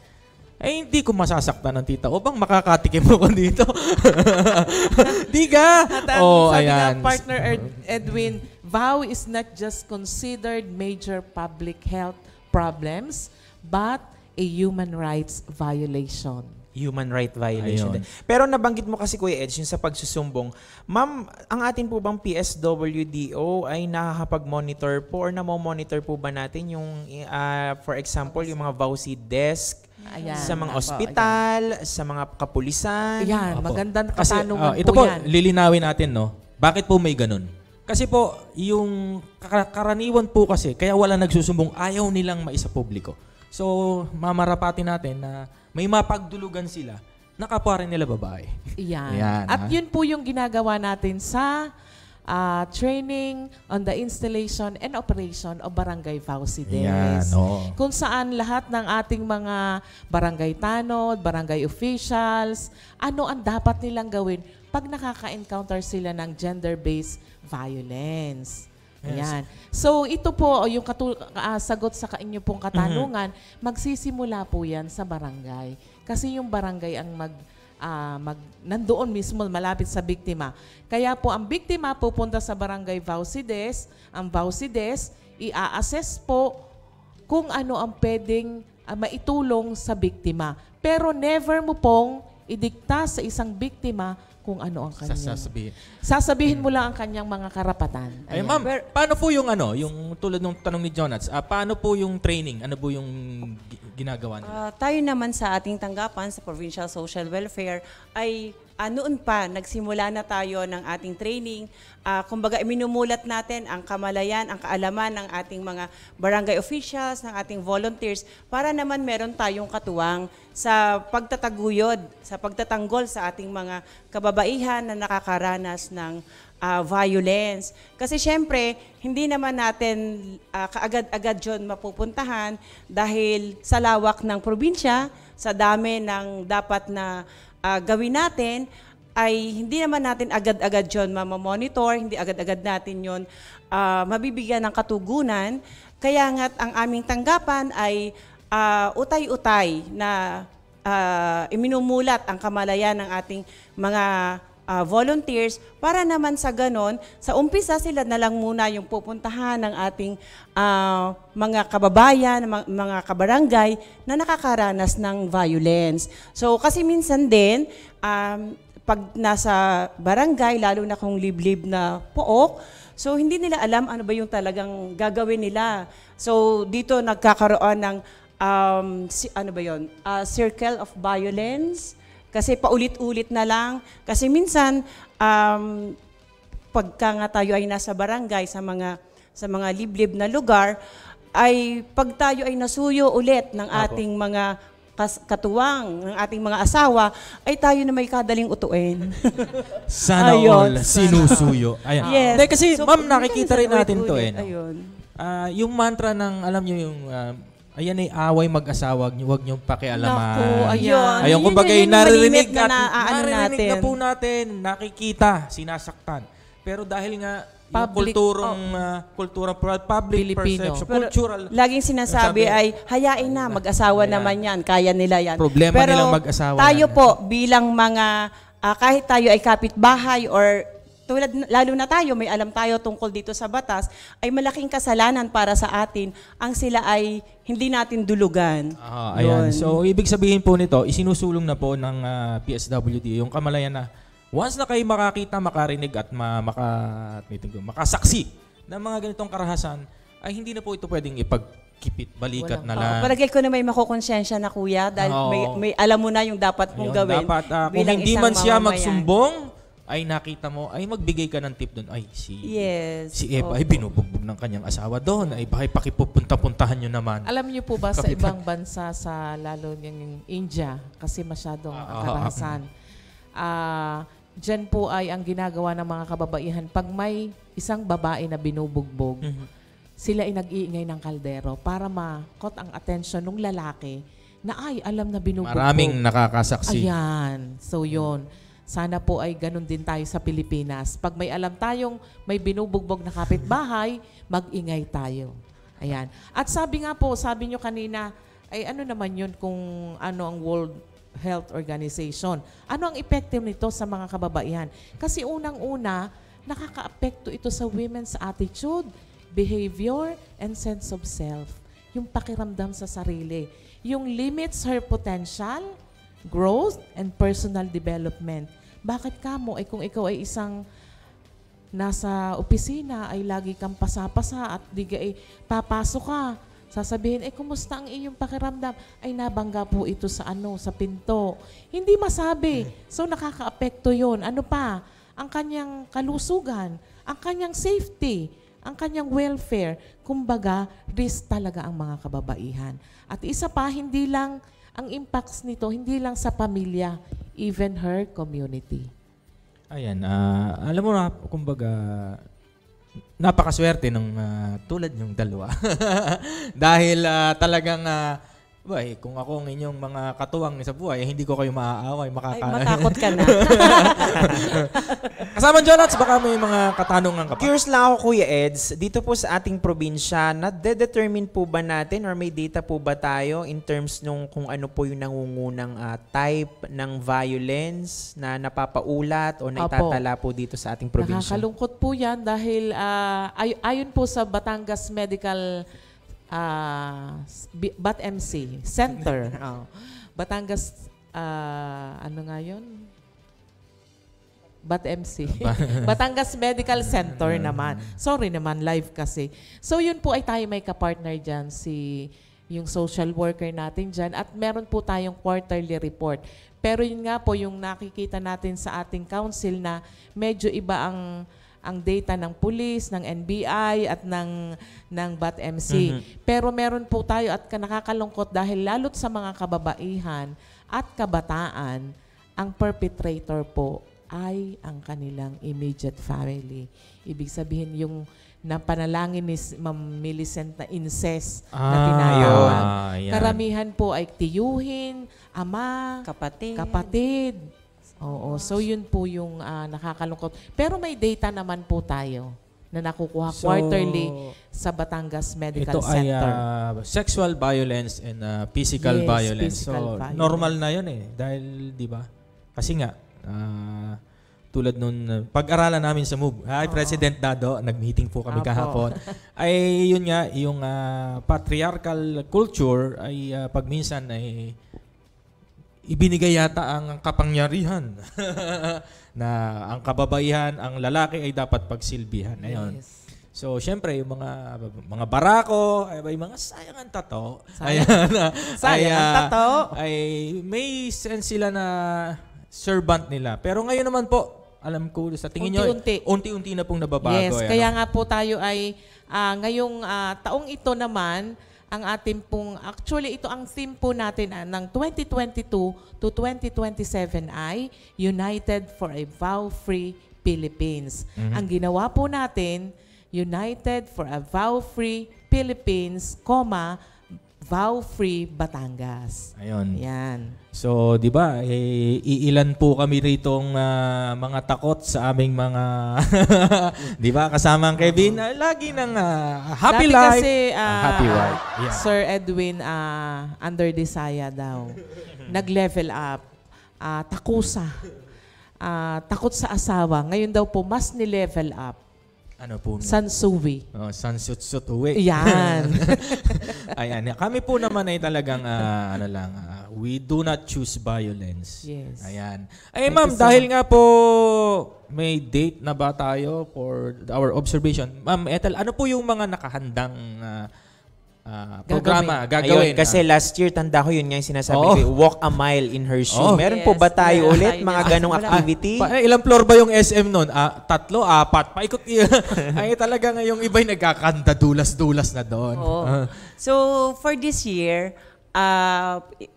S3: ay hindi ko masasaktan ng tita ko. Bang makakatikim mo ko dito? Di ka?
S12: Sabi ng partner Edwin, vow is not just considered major public health problems, but a human rights violation.
S4: Human right violation.
S3: Ayun.
S4: Pero nabanggit mo kasi, Kuya Edge, yung sa pagsusumbong. Ma'am, ang atin po bang PSWDO ay nakakapag-monitor po or namomonitor po ba natin yung, for example, yung mga VAUSI desk sa mga ospital, sa mga kapulisan?
S12: Ayan, magandang katanungan
S3: ito
S12: po
S3: po,
S12: yan.
S3: lilinawin natin, no? Bakit po may ganun? Kasi po, yung karaniwan po kasi, kaya wala nagsusumbong, ayaw nilang maisapubliko. So, mamarapatin natin na may mapagdulugan sila na kapwa rin nila babae.
S12: Yan. At yun po yung ginagawa natin sa training on the installation and operation of Barangay VAUSI Desk. Kung saan lahat ng ating mga barangay tanod, barangay officials, ano ang dapat nilang gawin pag nakaka-encounter sila ng gender-based violence. Ayan. So ito po yung sagot sa inyo pong katanungan, magsisimula po yan sa barangay. Kasi yung barangay ang nandoon mismo malapit sa biktima. Kaya po ang biktima pupunta sa barangay VAUSI Desk, ang VAUSI Desk i-assess po kung ano ang pwedeng maitulong sa biktima. Pero never mo pong idikta sa isang biktima kung ano ang kanyang. Sasabihin mo lang ang kanyang mga karapatan.
S3: Ay, ma'am, paano po yung yung tulad ng tanong ni Jonats, paano po yung training? Ano po yung ginagawa nila?
S13: Tayo naman sa ating tanggapan sa Provincial Social Welfare ay noon pa, nagsimula na tayo ng ating training. Kumbaga, minumulat natin ang kamalayan, ang kaalaman ng ating mga barangay officials, ng ating volunteers, para naman meron tayong katuwang sa pagtataguyod, sa pagtatanggol sa ating mga kababaihan na nakakaranas ng violence. Kasi syempre, hindi naman natin kaagad-agad yun mapupuntahan dahil sa lawak ng probinsya, sa dami ng dapat na gawin natin, ay hindi naman natin agad-agad yun mamamonitor, hindi agad-agad natin yun mabibigyan ng katugunan. Kaya nga't ang aming tanggapan ay utay-utay na iminumulat ang kamalayan ng ating mga volunteers para naman sa ganon, sa umpisa sila na lang muna yung pupuntahan ng ating mga kababayan, mga kabarangay na nakakaranas ng violence. So kasi minsan din, pag nasa barangay, lalo na kung liblib na pook, so hindi nila alam ano ba yung talagang gagawin nila. So dito nagkakaroon ng circle of violence. Kasi paulit-ulit na lang. Kasi minsan, pagka nga tayo ay nasa barangay, sa mga liblib na lugar, ay pag tayo ay nasuyo ulit ng ating mga katuwang, ng ating mga asawa, ay tayo na may kadaling utuin.
S3: Sana all sinusuyo. Ayan.
S13: Yes.
S3: Dahil kasi, so, ma'am, nakikita rin natin to eh. No?
S13: Ayun.
S3: Yung mantra ng, alam nyo yung... ayan ay away mag-asawa, huwag niyong pakialaman.
S13: Naku, ayan.
S3: Ayun, kumbaga naririnig
S13: natin.
S3: na po natin, nakikita, sinasaktan. Pero dahil nga, kulturang public
S12: Filipino.
S3: perception, cultural.
S13: Laging sinasabi ay, hayain na, mag-asawa naman yan, kaya nila yan.
S3: Problema
S13: pero
S3: nilang mag-asawa
S13: tayo
S3: yan.
S13: po, bilang mga, kahit tayo ay kapitbahay or lalo na tayo, may alam tayo tungkol dito sa batas, ay malaking kasalanan para sa atin ang sila ay hindi natin dulugan.
S3: Ayan. So, ibig sabihin po nito, isinusulong na po ng PSWD yung kamalayan na once na kayo makakita, makarinig at makasaksi ng mga ganitong karahasan, ay hindi na po ito pwedeng ipagkipit, balikat na lang.
S13: Palagay ko na may makukonsensya na kuya dahil may alam mo na yung dapat mong gawin.
S3: Dapat, kung hindi man siya magsumbong, ay nakita mo, ay magbigay ka ng tip doon. Ay, si Eva ay binubugbog ng kanyang asawa doon. Ay bakit pakipupunta-puntahan nyo naman.
S12: Alam niyo po ba sa ibang bansa, lalo yung India, kasi masyadong karahasan. Diyan po ay ang ginagawa ng mga kababaihan. Pag may isang babae na binubugbog, sila ay nag-iingay ng kaldero para ma-caught ang attention ng lalaki na ay alam na binubugbog.
S3: Maraming nakakasaksi.
S12: Ayan. So yun. Sana po ay ganun din tayo sa Pilipinas. Pag may alam tayong may binubugbog na kapitbahay, mag-ingay tayo. Ayan. At sabi nyo kanina, ay ano naman yun kung ano ang World Health Organization. Ano ang epekto nito sa mga kababaihan? Kasi unang-una, nakaka-apekto ito sa women's attitude, behavior, and sense of self. Yung pakiramdam sa sarili. Yung limits her potential, growth, and personal development. Bakit kamo ay kung ikaw ay isang nasa opisina ay lagi kang pasapasa at di ay papasok ka, sasabihin ay kumusta ang iyong pakiramdam? Ay nabangga po ito sa sa pinto. Hindi masabi. So nakakaapekto 'yon. Ano pa? Ang kanyang kalusugan, ang kanyang safety, ang kanyang welfare. Kumbaga, risk talaga ang mga kababaihan. At isa pa, hindi lang ang impacts nito, hindi lang sa pamilya, even her community.
S3: Ayan, alam mo na, kumbaga, napakaswerte ng tulad yung dalawa. Dahil talagang, kung ako ang inyong mga katuwang sa buhay, hindi ko kayo maaaway,
S13: ay, matakot ka na.
S3: Kasama Jonats, baka may mga katanungan ka pa.
S4: Curious lang ako, Kuya Eds, dito po sa ating probinsya, na-determine po ba natin or may data po ba tayo in terms nung kung ano po yung nangungunang type ng violence na napapaulat o naitatala po dito sa ating probinsya?
S12: Nakakalungkot po yan dahil ayon po sa Batangas Medical BAT-MC Center. Batangas, ano nga yun? BAT-MC. Batangas Medical Center naman. Sorry naman, live kasi. So yun po ay tayo may kapartner dyan, yung social worker natin dyan. At meron po tayong quarterly report. Pero yun nga po, yung nakikita natin sa ating council na medyo iba ang data ng police, ng NBI at ng BAT-MC. Pero meron po tayo at nakakalungkot dahil lalo't sa mga kababaihan at kabataan, ang perpetrator po ay ang kanilang immediate family. Ibig sabihin yung panalangin ni Ma'am Millicent na incest na tinatawag. Karamihan po ay tiyuhin, ama, kapatid. Oo, so yun po yung nakakalungkot. Pero may data naman po tayo na nakukuha quarterly sa Batangas Medical Center.
S3: Ito ay sexual violence and physical violence.
S12: Physical violence.
S3: Normal na yun eh. Dahil, di ba? Kasi nga, tulad nun, pag-aralan namin sa MOVE, President Dado, nag-meeting po kami kahapon, ay yun nga, yung patriarchal culture ay pag minsan ay ibinigay yata ang kapangyarihan na ang kababaihan, ang lalaki ay dapat pagsilbihan. Ayun.
S12: Yes.
S3: So, syempre, yung mga barako, ay mga sayang ang tato.
S12: Sayang ang tato.
S3: Ay may sense sila na servant nila. Pero ngayon naman po, alam ko, sa tingin nyo, unti-unti na pong nababago.
S12: Yes, kaya nga po tayo ay ngayong taong ito naman, ang ating pong, actually ito ang theme po natin ng 2022 to 2027 ay United for a Vow-Free Philippines. Ang ginawa po natin, United for a Vow-Free Philippines, Vow-Free Batangas.
S3: Ayun.
S12: Yan.
S3: So, di ba, iilan po kami ritong mga takot sa aming mga, di ba, kasama ang Kevin, lagi ng happy
S12: dati
S3: life.
S12: Kasi,
S3: happy wife. Yeah.
S12: Sir Edwin, under Desaya daw. Nag-level up. Takusa. Takot sa asawa. Ngayon daw po, mas ni-level up.
S3: Ano po?
S12: Sansuwi.
S3: Sansut-sut-uwi.
S12: Yan.
S3: Ayan. Kami po naman ay talagang, we do not choose violence.
S12: Yes.
S3: Ayan. Ay, ma'am, dahil nga po may date na ba tayo for our observation? Ma'am Ethel, ano po yung mga nakahandang programa gagawin?
S4: Ayun, kasi last year, tanda ko yun nga yung sinasabi ko, walk a mile in her shoe. Meron po ba tayo ulit mga ganong activity?
S3: Ilang floor ba yung SM nun? 3, 4, paikot. Ay talaga nga yung iba'y nagkakanta, dulas-dulas na doon.
S13: So, for this year,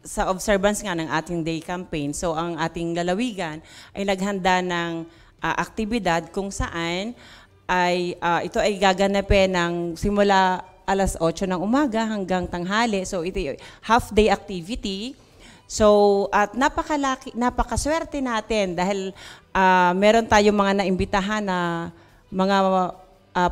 S13: sa observance nga ng ating day campaign, so ang ating lalawigan ay naghanda ng aktibidad kung saan ay ito ay gaganapin ng simula alas 8 ng umaga hanggang tanghali. So ito ay half-day activity. So at napakaswerte natin dahil meron tayong mga naimbitahan na mga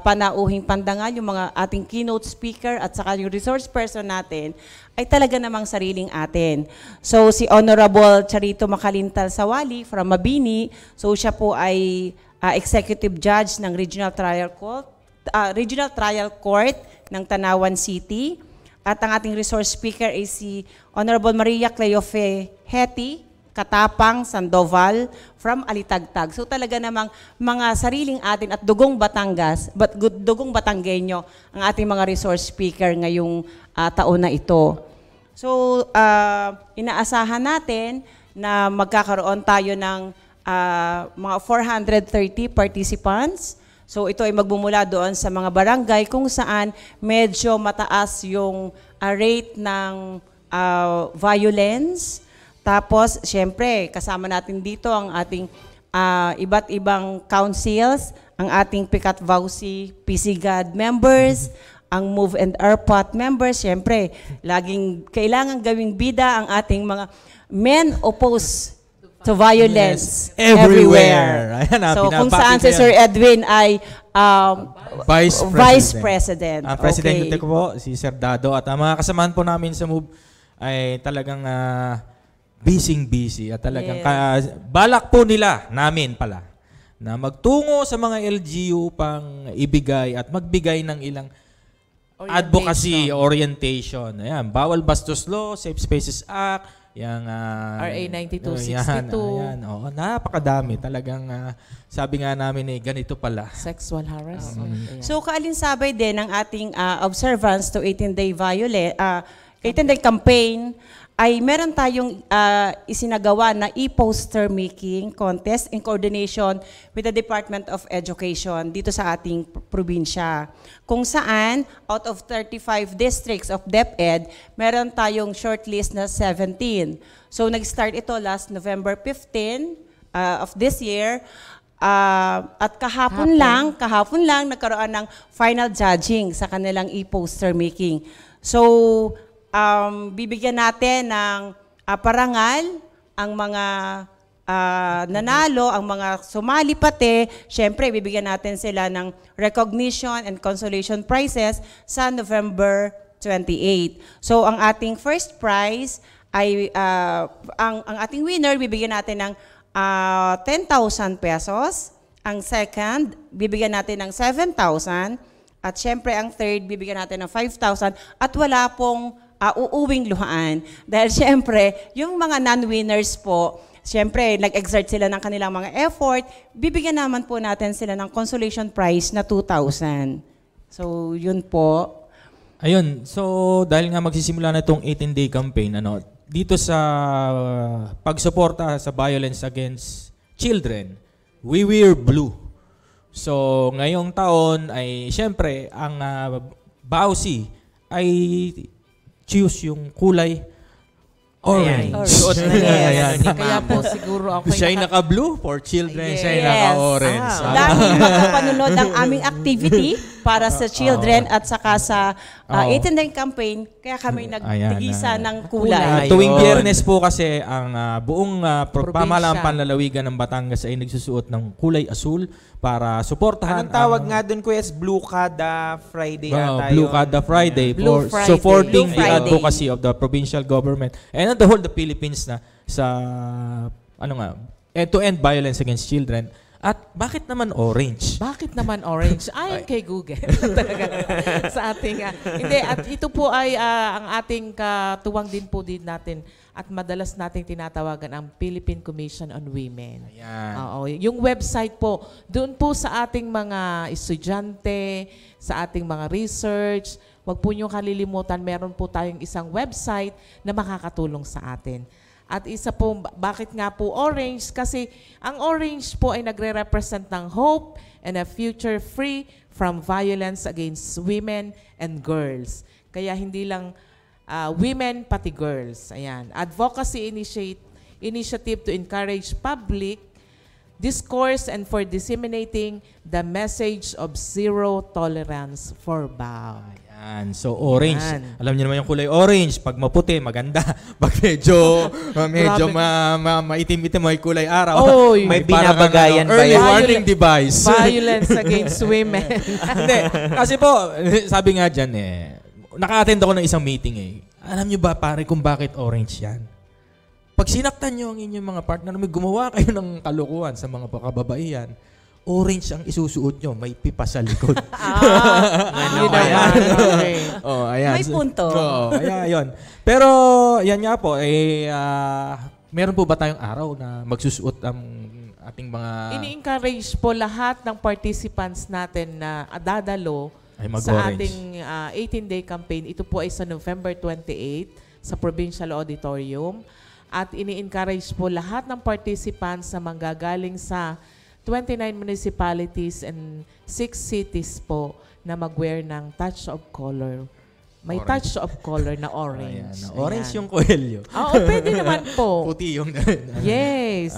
S13: panauhing pandangal, yung mga ating keynote speaker at saka yung resource person natin ay talaga namang sariling atin. So si Honorable Charito Makalintal Sawali from Mabini, so siya po ay executive judge ng Regional Trial Court ng Tanawan City. At ang ating resource speaker ay si Honorable Maria Cleofe Heti, Katapang, Sandoval, from Alitagtag. So talaga namang mga sariling atin at dugong Batangas, dugong Batanggenyo ang ating mga resource speaker ngayong taon na ito. So inaasahan natin na magkakaroon tayo ng mga 430 participants. So ito ay magbumula doon sa mga barangay kung saan medyo mataas yung rate ng violence. Tapos, syempre, kasama natin dito ang ating iba't ibang councils, ang ating Pikat Vauci PCGAD members, ang Move and ARPAT members. Syempre, laging kailangan gawing bida ang ating mga men opposed to violence everywhere. So kung saan si Sir Edwin ay Vice President.
S3: Ang President ko po, si Sir Dado. At ang mga kasamahan po namin sa MOVE ay talagang busy at talagang balak po nila, namin pala, na magtungo sa mga LGU pang ibigay at magbigay ng ilang advocacy, orientation. Ayan, bawal bastos law, Safe Spaces Act, yung
S12: RA 9262.
S3: Ayan. Oo, napakadami. Talagang sabi nga namin ganito pala.
S12: Sexual harassment.
S13: So kaalinsabay din ng ating observance to 18-day 18-day campaign ay meron tayong isinagawa na e-poster making contest in coordination with the Department of Education dito sa ating probinsya. Kung saan, out of 35 districts of DepEd, meron tayong shortlist na 17. So nag-start ito last November 15 of this year. At kahapon lang nagkaroon ng final judging sa kanilang e-poster making. So, bibigyan natin ng parangal ang mga nanalo, ang mga sumali pati. Siyempre, bibigyan natin sila ng recognition and consolation prizes sa November 28. So, ang ating first prize ay, ang ating winner, bibigyan natin ng 10,000 pesos. Ang second, bibigyan natin ng 7,000. At siyempre, ang third, bibigyan natin ng 5,000. At wala pong uuwing luhaan. Dahil siyempre, yung mga non-winners po, siyempre, nag-exert sila ng kanilang mga effort, bibigyan naman po natin sila ng consolation prize na 2,000. So, yun po.
S3: Ayun, so dahil nga magsisimula na itong 18-day campaign, dito sa pagsuporta sa violence against children, we wear blue. So, ngayong taon ay, siyempre, ang BAUSI ay choose yung kulay orange.
S12: Kaya po siguro ako
S3: siya ay naka-blue for children, siya ay naka-orange.
S13: Dahil makapanunod ang aming activity para sa children at saka sa 18-day campaign, kaya kami nagtigisa ng kulay.
S3: Tuwing Biyernes po kasi ang buong pamahalaan panlalawigan ng Batangas ay nagsusuot ng kulay asul para suportahan.
S4: Anong tawag nga doon, Kuya? Blue Kada Friday ata yun.
S3: Blue Kada Friday for supporting the advocacy of the provincial government and the whole the Philippines na sa end-to-end violence against children. At bakit naman orange?
S12: Bakit naman orange? Ayon kay Google. Sa ating hindi, at ito po ay ang ating katuwang din po din natin at madalas nating tinatawagan ang Philippine Commission on Women.
S3: Ayan.
S12: Yung website po, doon po sa ating mga estudyante, sa ating mga research, wag po niyong kalilimutan, meron po tayong isang website na makakatulong sa atin. At isa po, bakit nga po orange? Kasi ang orange po ay nagre-represent ng hope and a future free from violence against women and girls. Kaya hindi lang women, pati girls. Ayan. Advocacy initiative to encourage public discourse and for disseminating the message of zero tolerance for violence.
S3: Yan. So, orange. Yan. Alam niyo naman yung kulay orange. Pag maputi, maganda. Pag medyo maitim-itim, may kulay araw.
S4: Oy, may binabagayan ba
S3: early warning device.
S12: Violence against women.
S3: Hindi. Kasi po, sabi nga dyan naka-attend ako ng isang meeting Alam niyo ba, pare, kung bakit orange yan? Pag sinaktan niyo ang inyong mga partner, may gumawa kayo ng kalukuhan sa mga kababaihan, orange ang isusuot nyo, may pipa sa likod.
S13: Ayan. May punto.
S3: Ayan. Pero, yan nga po, meron po ba tayong araw na magsusuot ang ating mga...
S12: Ini-encourage po lahat ng participants natin na dadalo sa ating 18-day campaign. Ito po ay sa November 28 sa Provincial Auditorium. At ini-encourage po lahat ng participants na manggagaling sa 29 municipalities and 6 cities po na mag-wear ng touch of color. May touch of color na orange.
S3: Orange yung coelho.
S12: Oo, pwede naman po.
S3: Puti yung...
S12: Yes.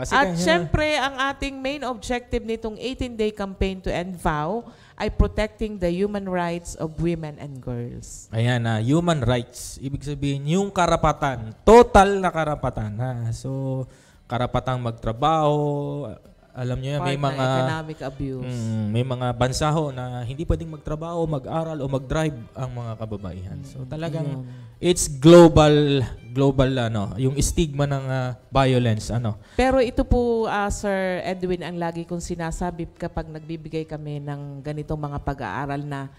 S3: Kasi
S12: at syempre, ang ating main objective nitong 18-day campaign to end vow ay protecting the human rights of women and girls.
S3: Ayan, human rights. Ibig sabihin, yung karapatan. Total na karapatan. So, karapatang magtrabaho. Alam niyo, may mga
S12: economic abuse.
S3: May mga bansa na hindi pwedeng magtrabaho, mag-aral o mag-drive ang mga kababaihan. So talagang it's global yung stigma ng violence
S12: Pero ito po Sir Edwin ang lagi kong sinasabi kapag nagbibigay kami ng ganitong mga pag-aaral na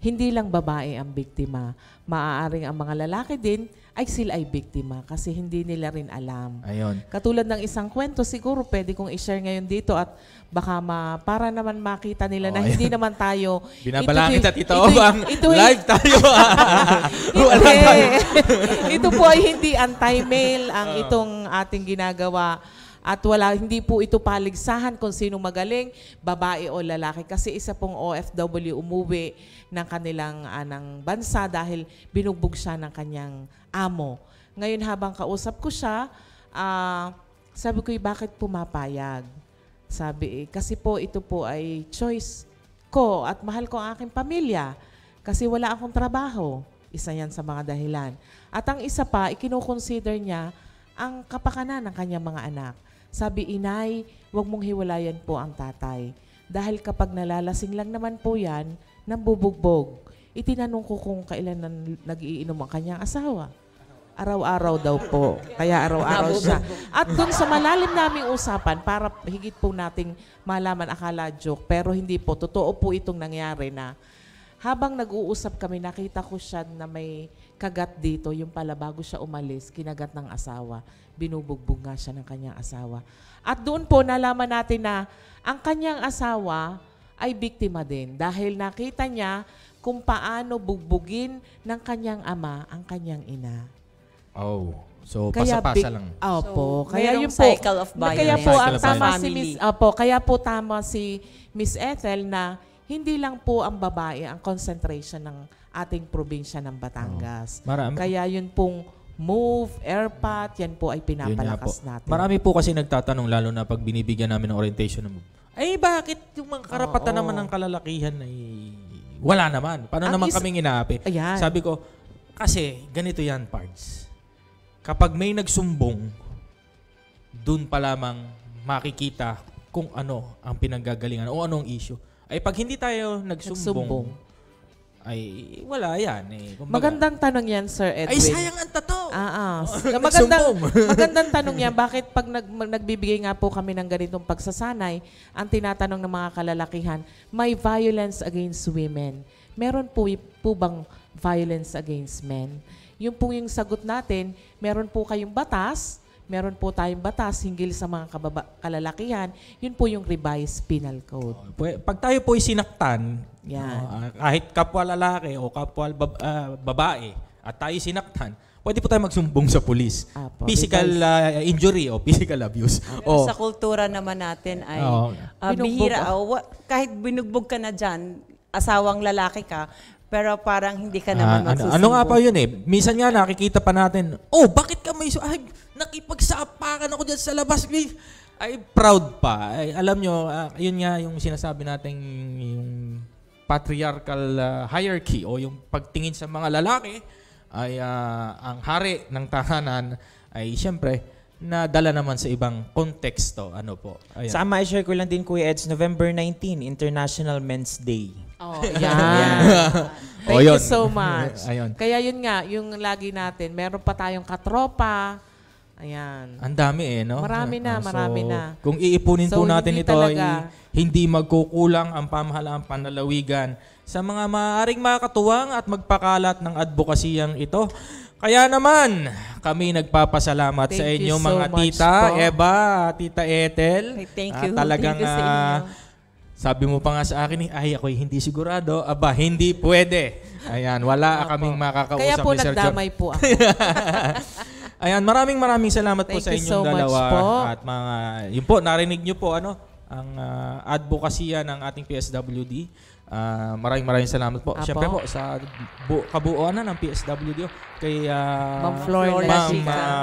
S12: hindi lang babae ang biktima. Maaaring ang mga lalaki din ay sila ay biktima kasi hindi nila rin alam.
S3: Ayun.
S12: Katulad ng isang kwento, siguro pwede kong i-share ngayon dito at baka para naman makita nila na hindi naman tayo...
S3: Binabalangin at ito bang live tayo.
S12: Ito po ay hindi anti-male ang itong ating ginagawa. At hindi po ito paligsahan kung sino magaling, babae o lalaki. Kasi isa pong OFW umuwi ng kanilang ng bansa dahil binugbog siya ng kanyang amo. Ngayon habang kausap ko siya, sabi ko, bakit pumapayag? Sabi, kasi po ito po ay choice ko at mahal ko ang aking pamilya. Kasi wala akong trabaho. Isa yan sa mga dahilan. At ang isa pa, ikinukonsider niya ang kapakanan ng kanyang mga anak. Sabi, inay, huwag mong hiwalayan po ang tatay. Dahil kapag nalalasing lang naman po yan, nambubugbog. Itinanong ko kung kailan nag-iinom ang kanyang asawa. Araw-araw daw po. Kaya araw-araw siya. At doon sa malalim naming usapan, para higit po nating malaman, akala joke, pero hindi po. Totoo po itong nangyari na habang nag-uusap kami, nakita ko siya na may kagat dito. Yung pala bago siya umalis, kinagat ng asawa. Binubugbog nga siya ng kanyang asawa. At doon po nalaman natin na ang kanyang asawa ay biktima din dahil nakita niya kung paano bugbugin ng kanyang ama ang kanyang ina.
S3: Oh, so pasa-pasa lang.
S12: Opo,
S13: So,
S12: kaya
S13: merong
S12: yung po,
S13: cycle of violence.
S12: kaya po ang
S3: Cycle of
S12: tama
S13: violence.
S12: si Miss, opo, kaya po tama si Miss Ethel na hindi lang po ang babae ang concentration ng ating probinsya ng Batangas.
S3: Marami.
S12: Kaya yun pong MOVE, AirPat, yan po ay pinapalakas natin.
S3: Marami po kasi nagtatanong, lalo na pag binibigyan namin ng orientation ng MOVE. Ay, bakit yung mga karapatan naman ng kalalakihan ay wala naman? Paano naman kaming inaapi?
S12: Ayan.
S3: Sabi ko, kasi ganito yan, Pards. Kapag may nagsumbong, dun pa lamang makikita kung ano ang pinanggagalingan o anong issue. Ay pag hindi tayo nagsumbong, ay wala yan.
S12: Magandang tanong yan, Sir Edwin.
S3: Ay, sayang ang tato.
S12: Magandang tanong yan. Bakit pag nagbibigay nga po kami ng ganitong pagsasanay, ang tinatanong ng mga kalalakihan, may violence against women. Meron po bang violence against men? Yung po yung sagot natin, meron po kayong batas, meron po tayong batas hinggil sa mga kalalakihan, yun po yung revised penal code.
S3: Pag tayo po sinaktan,
S12: yan.
S3: Kahit kapwa lalaki o kapwa babae, at tayo sinaktan, pwede po tayo magsumbong sa pulis. Physical injury o physical abuse.
S13: Sa kultura naman natin ay bihira. Kahit binugbog ka na dyan, asawang lalaki ka, pero parang hindi ka naman magsusumbong.
S3: Ano nga pa yun eh? Minsan nga nakikita pa natin, bakit ka may nakipagsapakan ako dyan sa labas. Ay, proud pa. Ay, alam nyo, yun nga yung sinasabi natin yung patriarchal hierarchy o yung pagtingin sa mga lalaki ay ang hari ng tahanan ay siyempre nadala naman sa ibang konteksto. Ano po? Ayan.
S4: Sama, i-share ko lang din, Kuya Eds, November 19, International Men's Day.
S12: Thank you so much.
S3: Ayun.
S12: Kaya yun nga, yung lagi natin, meron pa tayong katropa. Ayan.
S3: Ang dami no?
S12: Marami na.
S3: Kung iipunin po natin ito, hindi magkukulang ang pamahalaan panlalawigan sa mga maaaring makakatuwang at magpakalat ng advokasiyang ito. Kaya naman, kami nagpapasalamat sa inyo mga tita, Eva, tita Ethel.
S13: Thank you.
S3: Talagang
S13: Thank you sa inyo.
S3: sabi mo pa nga sa akin, ako'y hindi sigurado. Hindi pwede. Ayan, wala kaming makakausap
S12: Kaya po
S3: ni Sir John.
S12: nagdamay po ako.
S3: Ayan, maraming salamat po sa
S12: Thank you
S3: inyong
S12: so much
S3: dalawa.
S12: po.
S3: At yun po, narinig nyo po ang advokasya ng ating PSWD. Maraming salamat po. Siyempre po sa kabuuan ng PSWD kay
S12: Ma'am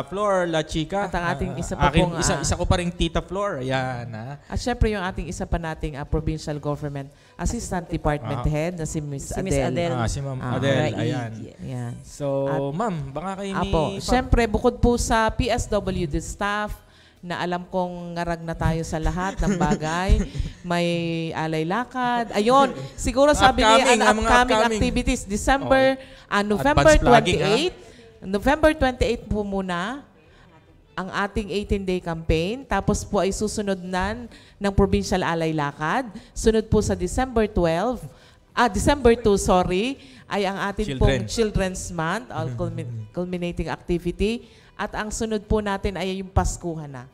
S3: Flor La Chica.
S12: At ang ating isa pa pong
S3: isa ko pa ring Tita Flor. Ayan.
S12: At syempre yung ating isa pa nating Provincial Government Assistant Department Head na si Miss Adele.
S3: Si Ma'am Adele. Ayan.
S12: Ayan.
S3: So, Ma'am, baka kayo
S12: Syempre, bukod po sa PSWD staff, na alam kong ngarag na tayo sa lahat ng bagay. May alay lakad. Ayun, siguro sabi niya, upcoming activities. November 28. November 28 po muna ang ating 18-day campaign. Tapos po ay susunod ng Provincial Alay Lakad. Sunod po sa December 12, December 2, sorry, ay ang ating pong
S3: Children.
S12: Children's Month, culminating activity. At ang sunod po natin ay yung Paskuhan na.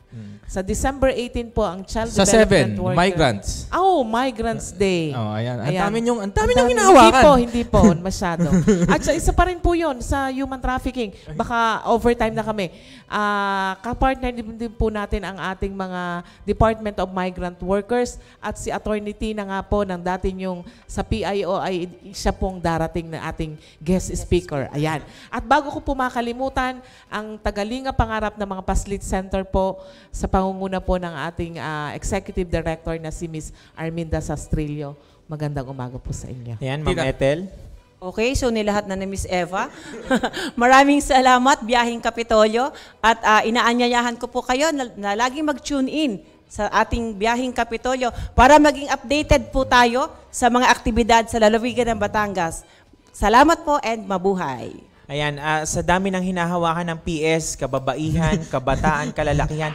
S12: Sa December 18 po ang Child
S3: Sa
S12: Development
S3: 7,
S12: Worker.
S3: Migrants.
S12: Migrants Day.
S3: Ayan. Ang
S12: Ayan.
S3: dami niyong hinahawakan.
S12: Hindi po, masyado. At isa pa rin po yun sa human trafficking. Baka overtime na kami. Kapartner din po natin ang ating mga Department of Migrant Workers at si Attorney Tina nga po ng dating yung sa PIO ay siya pong darating na ating guest speaker. Ayan. At bago ko po makalimutan, ang Tagalinga Pangarap ng mga Paslit Center po sa pangunguna po ng ating Executive Director na si Ms. Arminda Sastrillo. Magandang umaga po sa inyo.
S4: Ayan, Ma'am Ethel.
S13: Okay, so nilahat na ni Miss Eva. Maraming salamat, Biyaheng Kapitolyo. At inaanyayahan ko po kayo na laging mag-tune in sa ating Biyaheng Kapitolyo para maging updated po tayo sa mga aktibidad sa lalawigan ng Batangas. Salamat po and mabuhay.
S4: Ayan, sa dami ng hinahawakan ng PS, kababaihan, kabataan, kalalakihan,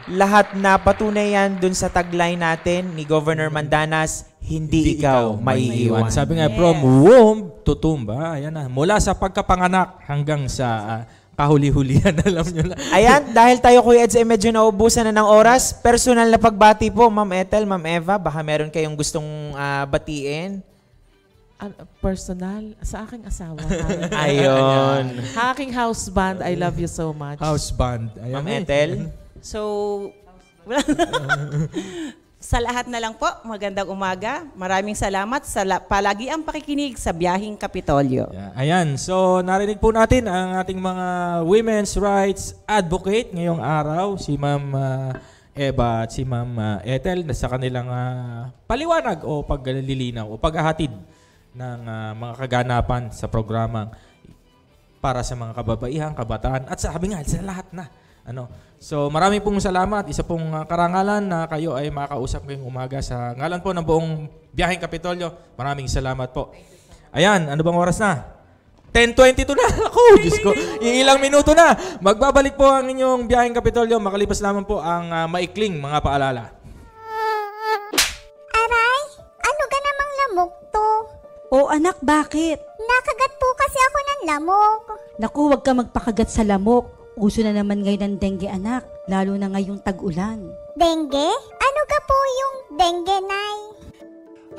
S4: lahat na patunay yan dun sa tagline natin ni Governor Mandanas, hindi ikaw maiiwan.
S3: Sabi nga, from womb to tomb. Ayan na. Mula sa pagkapanganak hanggang sa kahuli-hulihan, alam nyo lang.
S4: Ayan, dahil tayo, Kuya Eds, medyo naubusan na ng oras, personal na pagbati po, Ma'am Ethel, Ma'am Eva, baka meron kayong gustong batiin.
S12: Personal? Sa aking asawa.
S4: Ayun.
S12: Aking house band, I love you so much.
S3: House band.
S4: Ma'am Ethel?
S13: So, sa lahat na lang po, magandang umaga. Maraming salamat sa palagi ang pakikinig sa Biyaheng Kapitolyo.
S3: Ayan, so narinig po natin ang ating mga women's rights advocate ngayong araw, si Ma'am Eva at si Ma'am Ethel, sa kanilang paliwanag o paglilinaw o paghahatid ng mga kaganapan sa programang para sa mga kababaihan, kabataan at sabi nga sa lahat na. So marami pong salamat. Isa pong karangalan na kayo ay makakausap ngayong umaga sa ngalan po ng buong Biyaheng Kapitolyo. Maraming salamat po. Ayan, ano bang oras na? 10:22 na. Ako, Diyos ko. Ilang minuto na. Magbabalik po ang inyong Biyaheng Kapitolyo. Makalipas lamang po ang maikling mga paalala.
S14: Aray, ano ka namang lamok to?
S15: Oh anak, bakit?
S14: Nakagat po kasi ako ng lamok.
S15: Naku, huwag ka magpakagat sa lamok. Uso na naman ngayon ng dengue, anak. Lalo na ngayong tag-ulan.
S14: Dengue? Ano ka po yung dengue, Nay?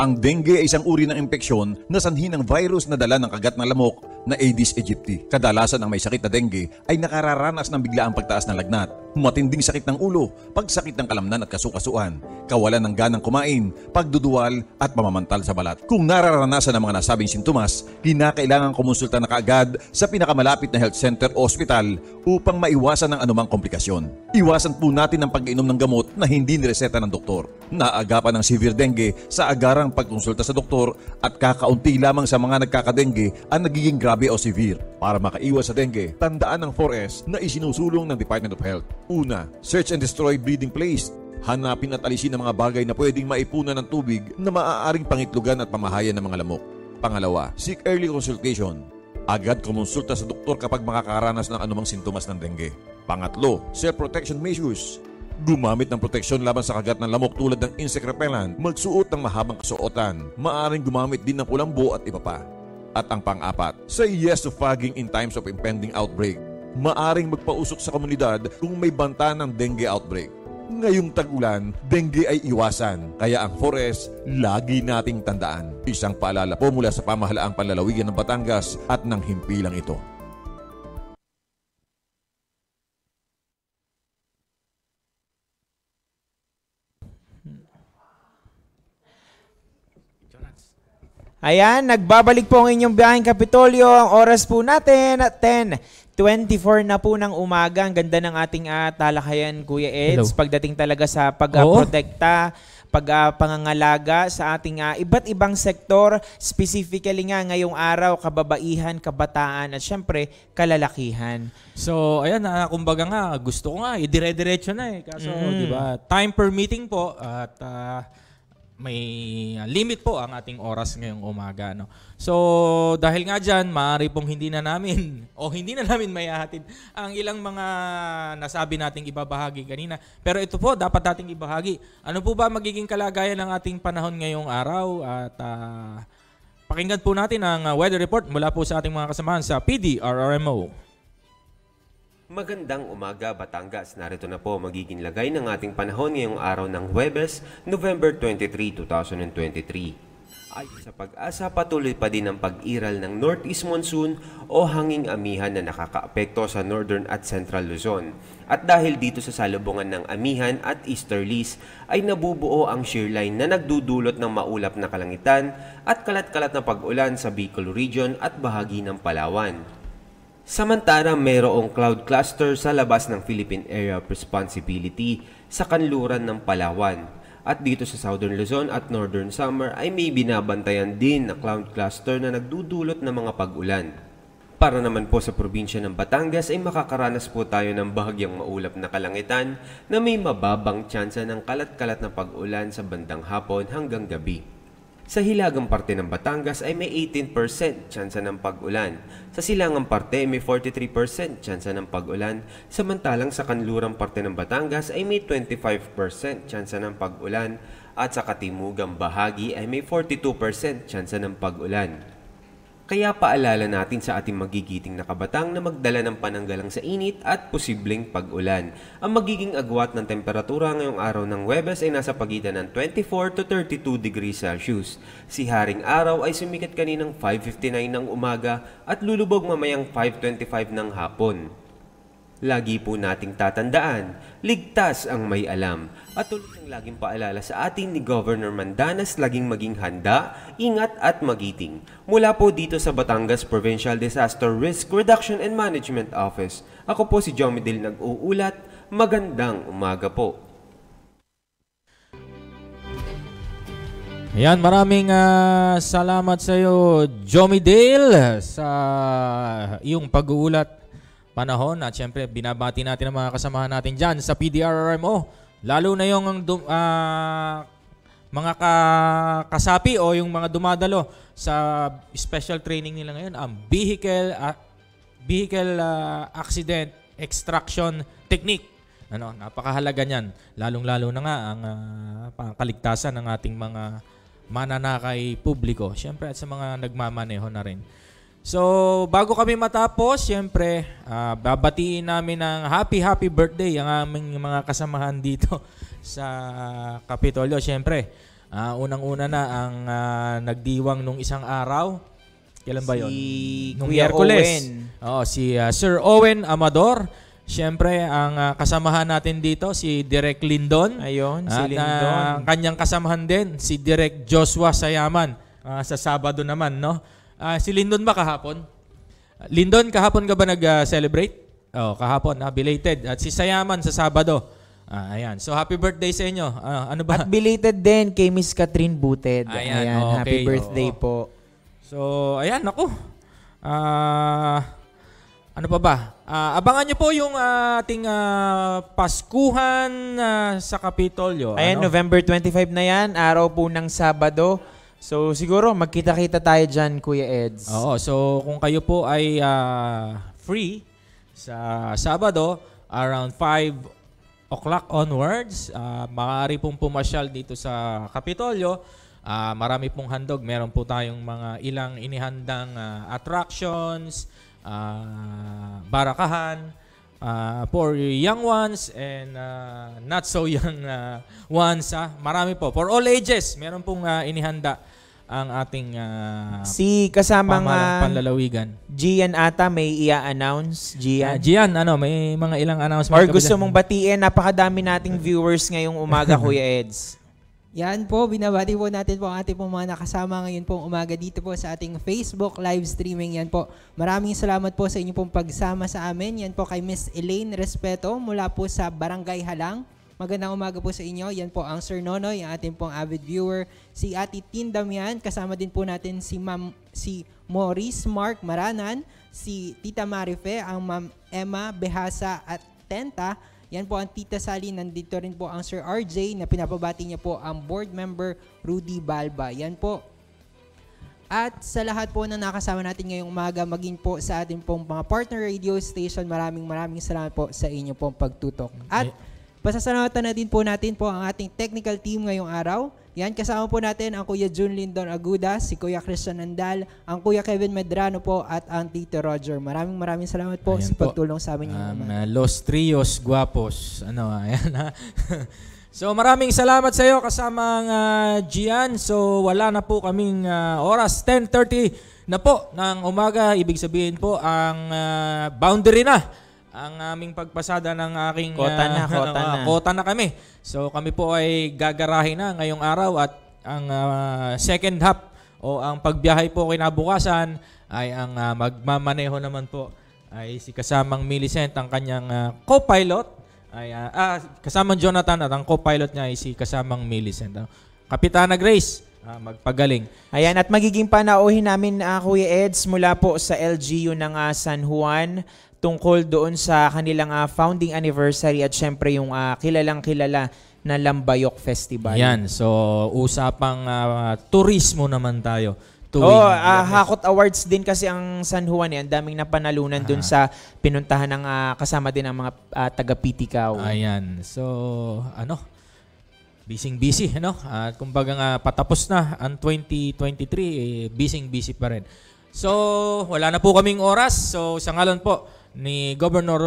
S16: Ang dengue ay isang uri ng impeksyon na sanhi ng virus na dala ng kagat ng lamok na Aedes aegypti. Kadalasan ang may sakit na dengue ay nakararanas ng biglaang pagtaas ng lagnat, matinding sakit ng ulo, pagsakit ng kalamnan at kasukasuan, kawalan ng ganang kumain, pagduduwal at pamamantal sa balat. Kung nararanasan ang mga nasabing sintomas, kinakailangan kumonsulta na kaagad sa pinakamalapit na health center o ospital upang maiwasan ang anumang komplikasyon. Iwasan po natin ang pag-inom ng gamot na hindi nireseta ng doktor. Naagapan ng severe dengue sa agarang pagkonsulta sa doktor at kakaunti lamang sa mga nagkakadengue ang nagiging grabe o severe. Para makaiwas sa dengue, tandaan ang 4S na isinusulong ng Department of Health. Una, search and destroy breeding place. Hanapin at alisin ang mga bagay na pwedeng maipunan ng tubig na maaaring pangitlugan at pamahayan ng mga lamok. Pangalawa, seek early consultation. Agad kumonsulta sa doktor kapag makakaranas ng anumang sintomas ng dengue. Pangatlo, self-protection measures. Gumamit ng proteksyon laban sa kagat ng lamok tulad ng insect repellent, magsuot ng mahabang kasuotan, maaaring gumamit din ng kulambo at iba pa. At ang pang-apat, say yes to fogging in times of impending outbreak. Maaring magpausok sa komunidad kung may banta ng dengue outbreak. Ngayong tag-ulan, dengue ay iwasan, kaya ang 4S lagi nating tandaan. Isang paalala po mula sa pamahalaang panlalawigan ng Batangas at ng himpilang ito.
S4: Ayan, nagbabalik po ang inyong Biyaheng Kapitolyo. Ang oras po natin at 10:24 na po ng umaga. Ang ganda ng ating talakayan, Kuya Eds. Pagdating talaga sa pagprotekta, pangangalaga sa ating iba't ibang sektor, specifically nga ngayong araw, kababaihan, kabataan, at syempre, kalalakihan.
S3: So, ayan, kumbaga nga, gusto ko nga, idire-diretso na eh. Kaso, di ba, time permitting po, at limit po ang ating oras ngayong umaga. No? So, dahil nga dyan, maaari pong hindi na namin mayahatid ang ilang mga nasabi nating ibabahagi kanina. Pero ito po, dapat nating ibahagi. Ano po ba magiging kalagayan ng ating panahon ngayong araw? At pakinggan po natin ang weather report mula po sa ating mga kasamahan sa PDRRMO.
S17: Magandang umaga, Batangas. Narito na po magiging lagay ng ating panahon ngayong araw ng Huwebes, November 23, 2023. Ayon sa pag-asa, patuloy pa din ang pag-iral ng Northeast Monsoon o hanging amihan na nakakaapekto sa Northern at Central Luzon. At dahil dito sa salubungan ng amihan at easterlies, ay nabubuo ang shear line na nagdudulot ng maulap na kalangitan at kalat-kalat na pag-ulan sa Bicol Region at bahagi ng Palawan. Samantara, mayroong cloud cluster sa labas ng Philippine Area of Responsibility sa kanluran ng Palawan. At dito sa Southern Luzon at Northern Samar ay may binabantayan din na cloud cluster na nagdudulot ng mga pag-ulan. Para naman po sa probinsya ng Batangas ay makakaranas po tayo ng bahagyang maulap na kalangitan na may mababang tsansa ng kalat-kalat na pag-ulan sa bandang hapon hanggang gabi. Sa hilagang parte ng Batangas ay may 18% tsansa ng pag-ulan. Sa silangang parte ay may 43% tsansa ng pag-ulan. Samantalang sa kanlurang parte ng Batangas ay may 25% tsansa ng pag-ulan. At sa katimugang bahagi ay may 42% tsansa ng pag-ulan. Kaya paalala natin sa ating magigiting na kabatang na magdala ng pananggalang sa init at posibleng pag-ulan. Ang magiging agwat ng temperatura ngayong araw ng Huwebes ay nasa pagitan ng 24 to 32 degrees Celsius. Si Haring Araw ay sumikat kaninang 5:59 ng umaga at lulubog mamayang 5:25 ng hapon. Lagi po nating tatandaan, ligtas ang may alam. At tulad ng laging paalala sa atin ni Governor Mandanas, laging maging handa, ingat at magiting. Mula po dito sa Batangas Provincial Disaster Risk Reduction and Management Office, ako po si Jomidil nag-uulat. Magandang umaga po.
S3: Ayan, maraming salamat sa iyo, Jomidil, sa iyong pag-uulat panahon. At syempre, binabati natin ang mga kasamahan natin dyan sa PDRRMO. Lalo na yung mga kasapi o yung mga dumadalo sa special training nila ngayon, ang vehicle accident extraction technique. Napakahalaga niyan. Lalong-lalo na nga ang kaligtasan ng ating mga mananakay publiko. Syempre at sa mga nagmamaneho na rin. So, bago kami matapos, siyempre, babatiin namin ng happy birthday ang aming mga kasamahan dito sa Kapitolyo. Siyempre, unang-una na ang nagdiwang nung isang araw. Kailan ba yun? Nung Miyerkules. Si Sir Owen Amador. Siyempre, ang kasamahan natin dito, si Direk Lindon.
S4: Ayun, si Lindon.
S3: Ang kanyang kasamahan din, si Direk Joshua Sayaman. Sa Sabado naman, no? Si Lindon ba kahapon? Lindon, kahapon ka ba nag-celebrate? Kahapon, belated. At si Sayaman sa Sabado. Ayan. So, happy birthday sa inyo. Ano ba?
S4: At belated din kay Miss Catherine Buted. Ayan, okay. Happy birthday po.
S3: So, ayan, naku. Ano pa ba? Abangan nyo po yung ating Paskuhan sa Kapitolyo.
S4: Ayan, November 25 na yan. Araw po ng Sabado. So, siguro magkita-kita tayo dyan, Kuya Eds.
S3: Oo, so kung kayo po ay free sa Sabado, around 5 o'clock onwards, maaari pong pumasyal dito sa Kapitolyo. Marami pong handog. Meron po tayong mga ilang inihandang attractions, barakahan, for young ones and not so young ones. Marami po. For all ages, meron pong inihanda ang ating
S4: si kasamang
S3: panlalawigan.
S4: Gian ata may i-announce.
S3: Gian, may mga ilang announcement.
S4: Or gusto mong batiin, napakadami nating viewers ngayong umaga, Kuya Eds.
S5: Yan po, binabati po natin po ang ating po mga nakasama ngayon pong umaga dito po sa ating Facebook live streaming. Yan po, maraming salamat po sa inyong pong pagsama sa amin. Yan po kay Miss Elaine Respeto mula po sa Barangay Halang. Magandang umaga po sa inyo. Yan po ang Sir Nonoy, ang ating pong avid viewer. Si Ate Tindamian, kasama din po natin si Maurice Mark Maranan, si Tita Marife, ang Ma'am Emma Behasa at Tenta. Yan po ang Tita Sally. Nandito rin po ang Sir RJ na pinapabati niya po ang board member Rudy Balba. Yan po. At sa lahat po na nakasama natin ngayong umaga, maging po sa ating pong mga partner radio station, maraming salamat po sa inyo pong pagtutok. At pasasalamatan na din po natin po ang ating technical team ngayong araw. Yan, kasama po natin ang Kuya June Lindon Aguda, si Kuya Christian Nandal, ang Kuya Kevin Medrano po at ang Tito Roger. Maraming salamat po sa pagtulong sa amin ngayong umaga.
S3: Los Trios Guapos. Ayan ha. So maraming salamat sa iyo kasamang Gian. So wala na po kaming oras, 10:30 na po ng umaga. Ibig sabihin po ang boundary na ang aming pagpasada ng aking kota na kami. So kami po ay gagarahin na ngayong araw at ang second half o ang pagbiyahe po kinabukasan ay ang magmamaneho naman po ay si kasamang Millicent, ang kanyang co-pilot. Kasamang Jonathan at ang co-pilot niya ay si kasamang Millicent. Kapitana Grace, magpagaling.
S4: Ayan, at magiging panauhin namin Kuya Eds mula po sa LGU ng San Juan tungkol doon sa kanilang founding anniversary at syempre yung kilalang-kilala na Lambayok Festival.
S3: Ayan, so usapang turismo naman tayo.
S4: Hakot Awards din kasi ang San Juan. Ang daming napanalunan dun sa pinuntahan ng kasama din ang mga taga-Pitikaw.
S3: Ayan. So, busy, At kumbaga patapos na ang 2023, busy pa rin. So, wala na po kaming oras. So, sa ngalan po ni Governor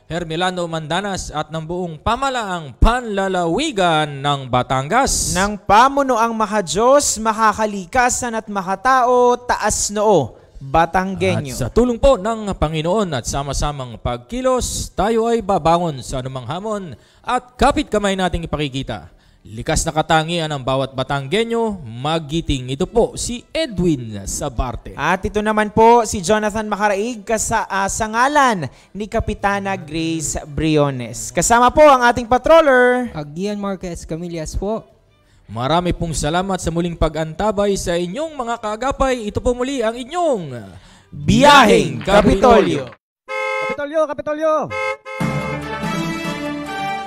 S3: Hermelano Mandanas at ng buong pamalaang panlalawigan ng Batangas.
S4: Ng pamunuang makadiyos, makakalikasan at makatao, taas noo, Batanggenyo.
S3: At sa tulong po ng Panginoon at sama-samang pagkilos, tayo ay babangon sa anumang hamon at kapit kamay nating ipakikita. Likas na katangian ng bawat Batanggenyo, magiting. Ito po si Edwin Sabarte.
S4: At ito naman po si Jonathan Macaraig sa ngalan ni Kapitana Grace Briones. Kasama po ang ating patroller,
S5: Agian Marquez Camillas po.
S3: Marami pong salamat sa muling pag-antabay sa inyong mga kaagapay. Ito po muli ang inyong Biyaheng Kapitolyo.
S7: Kapitolyo!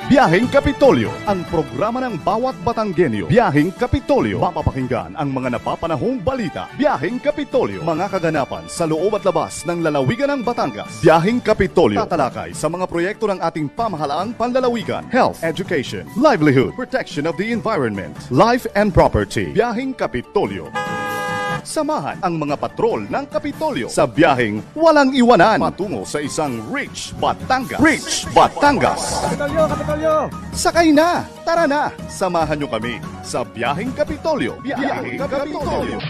S2: Biyaheng Kapitolyo, ang programa ng bawat Batanggenyo. Biyaheng Kapitolyo, mapapakinggan ang mga napapanahong balita. Biyaheng Kapitolyo, mga kaganapan sa loob at labas ng lalawigan ng Batangas. Biyaheng Kapitolyo, tatalakay sa mga proyekto ng ating pamahalaang panlalawigan, health, education, livelihood, protection of the environment, life and property. Biyaheng Kapitolyo. Samahan ang mga patrol ng Kapitolyo sa biyaheng walang iwanan patungo sa isang Rich Batangas. Rich Batangas!
S7: Kapitolyo!
S2: Sakay na! Tara na! Samahan nyo kami sa biyaheng Kapitolyo. Biyaheng Kapitolyo!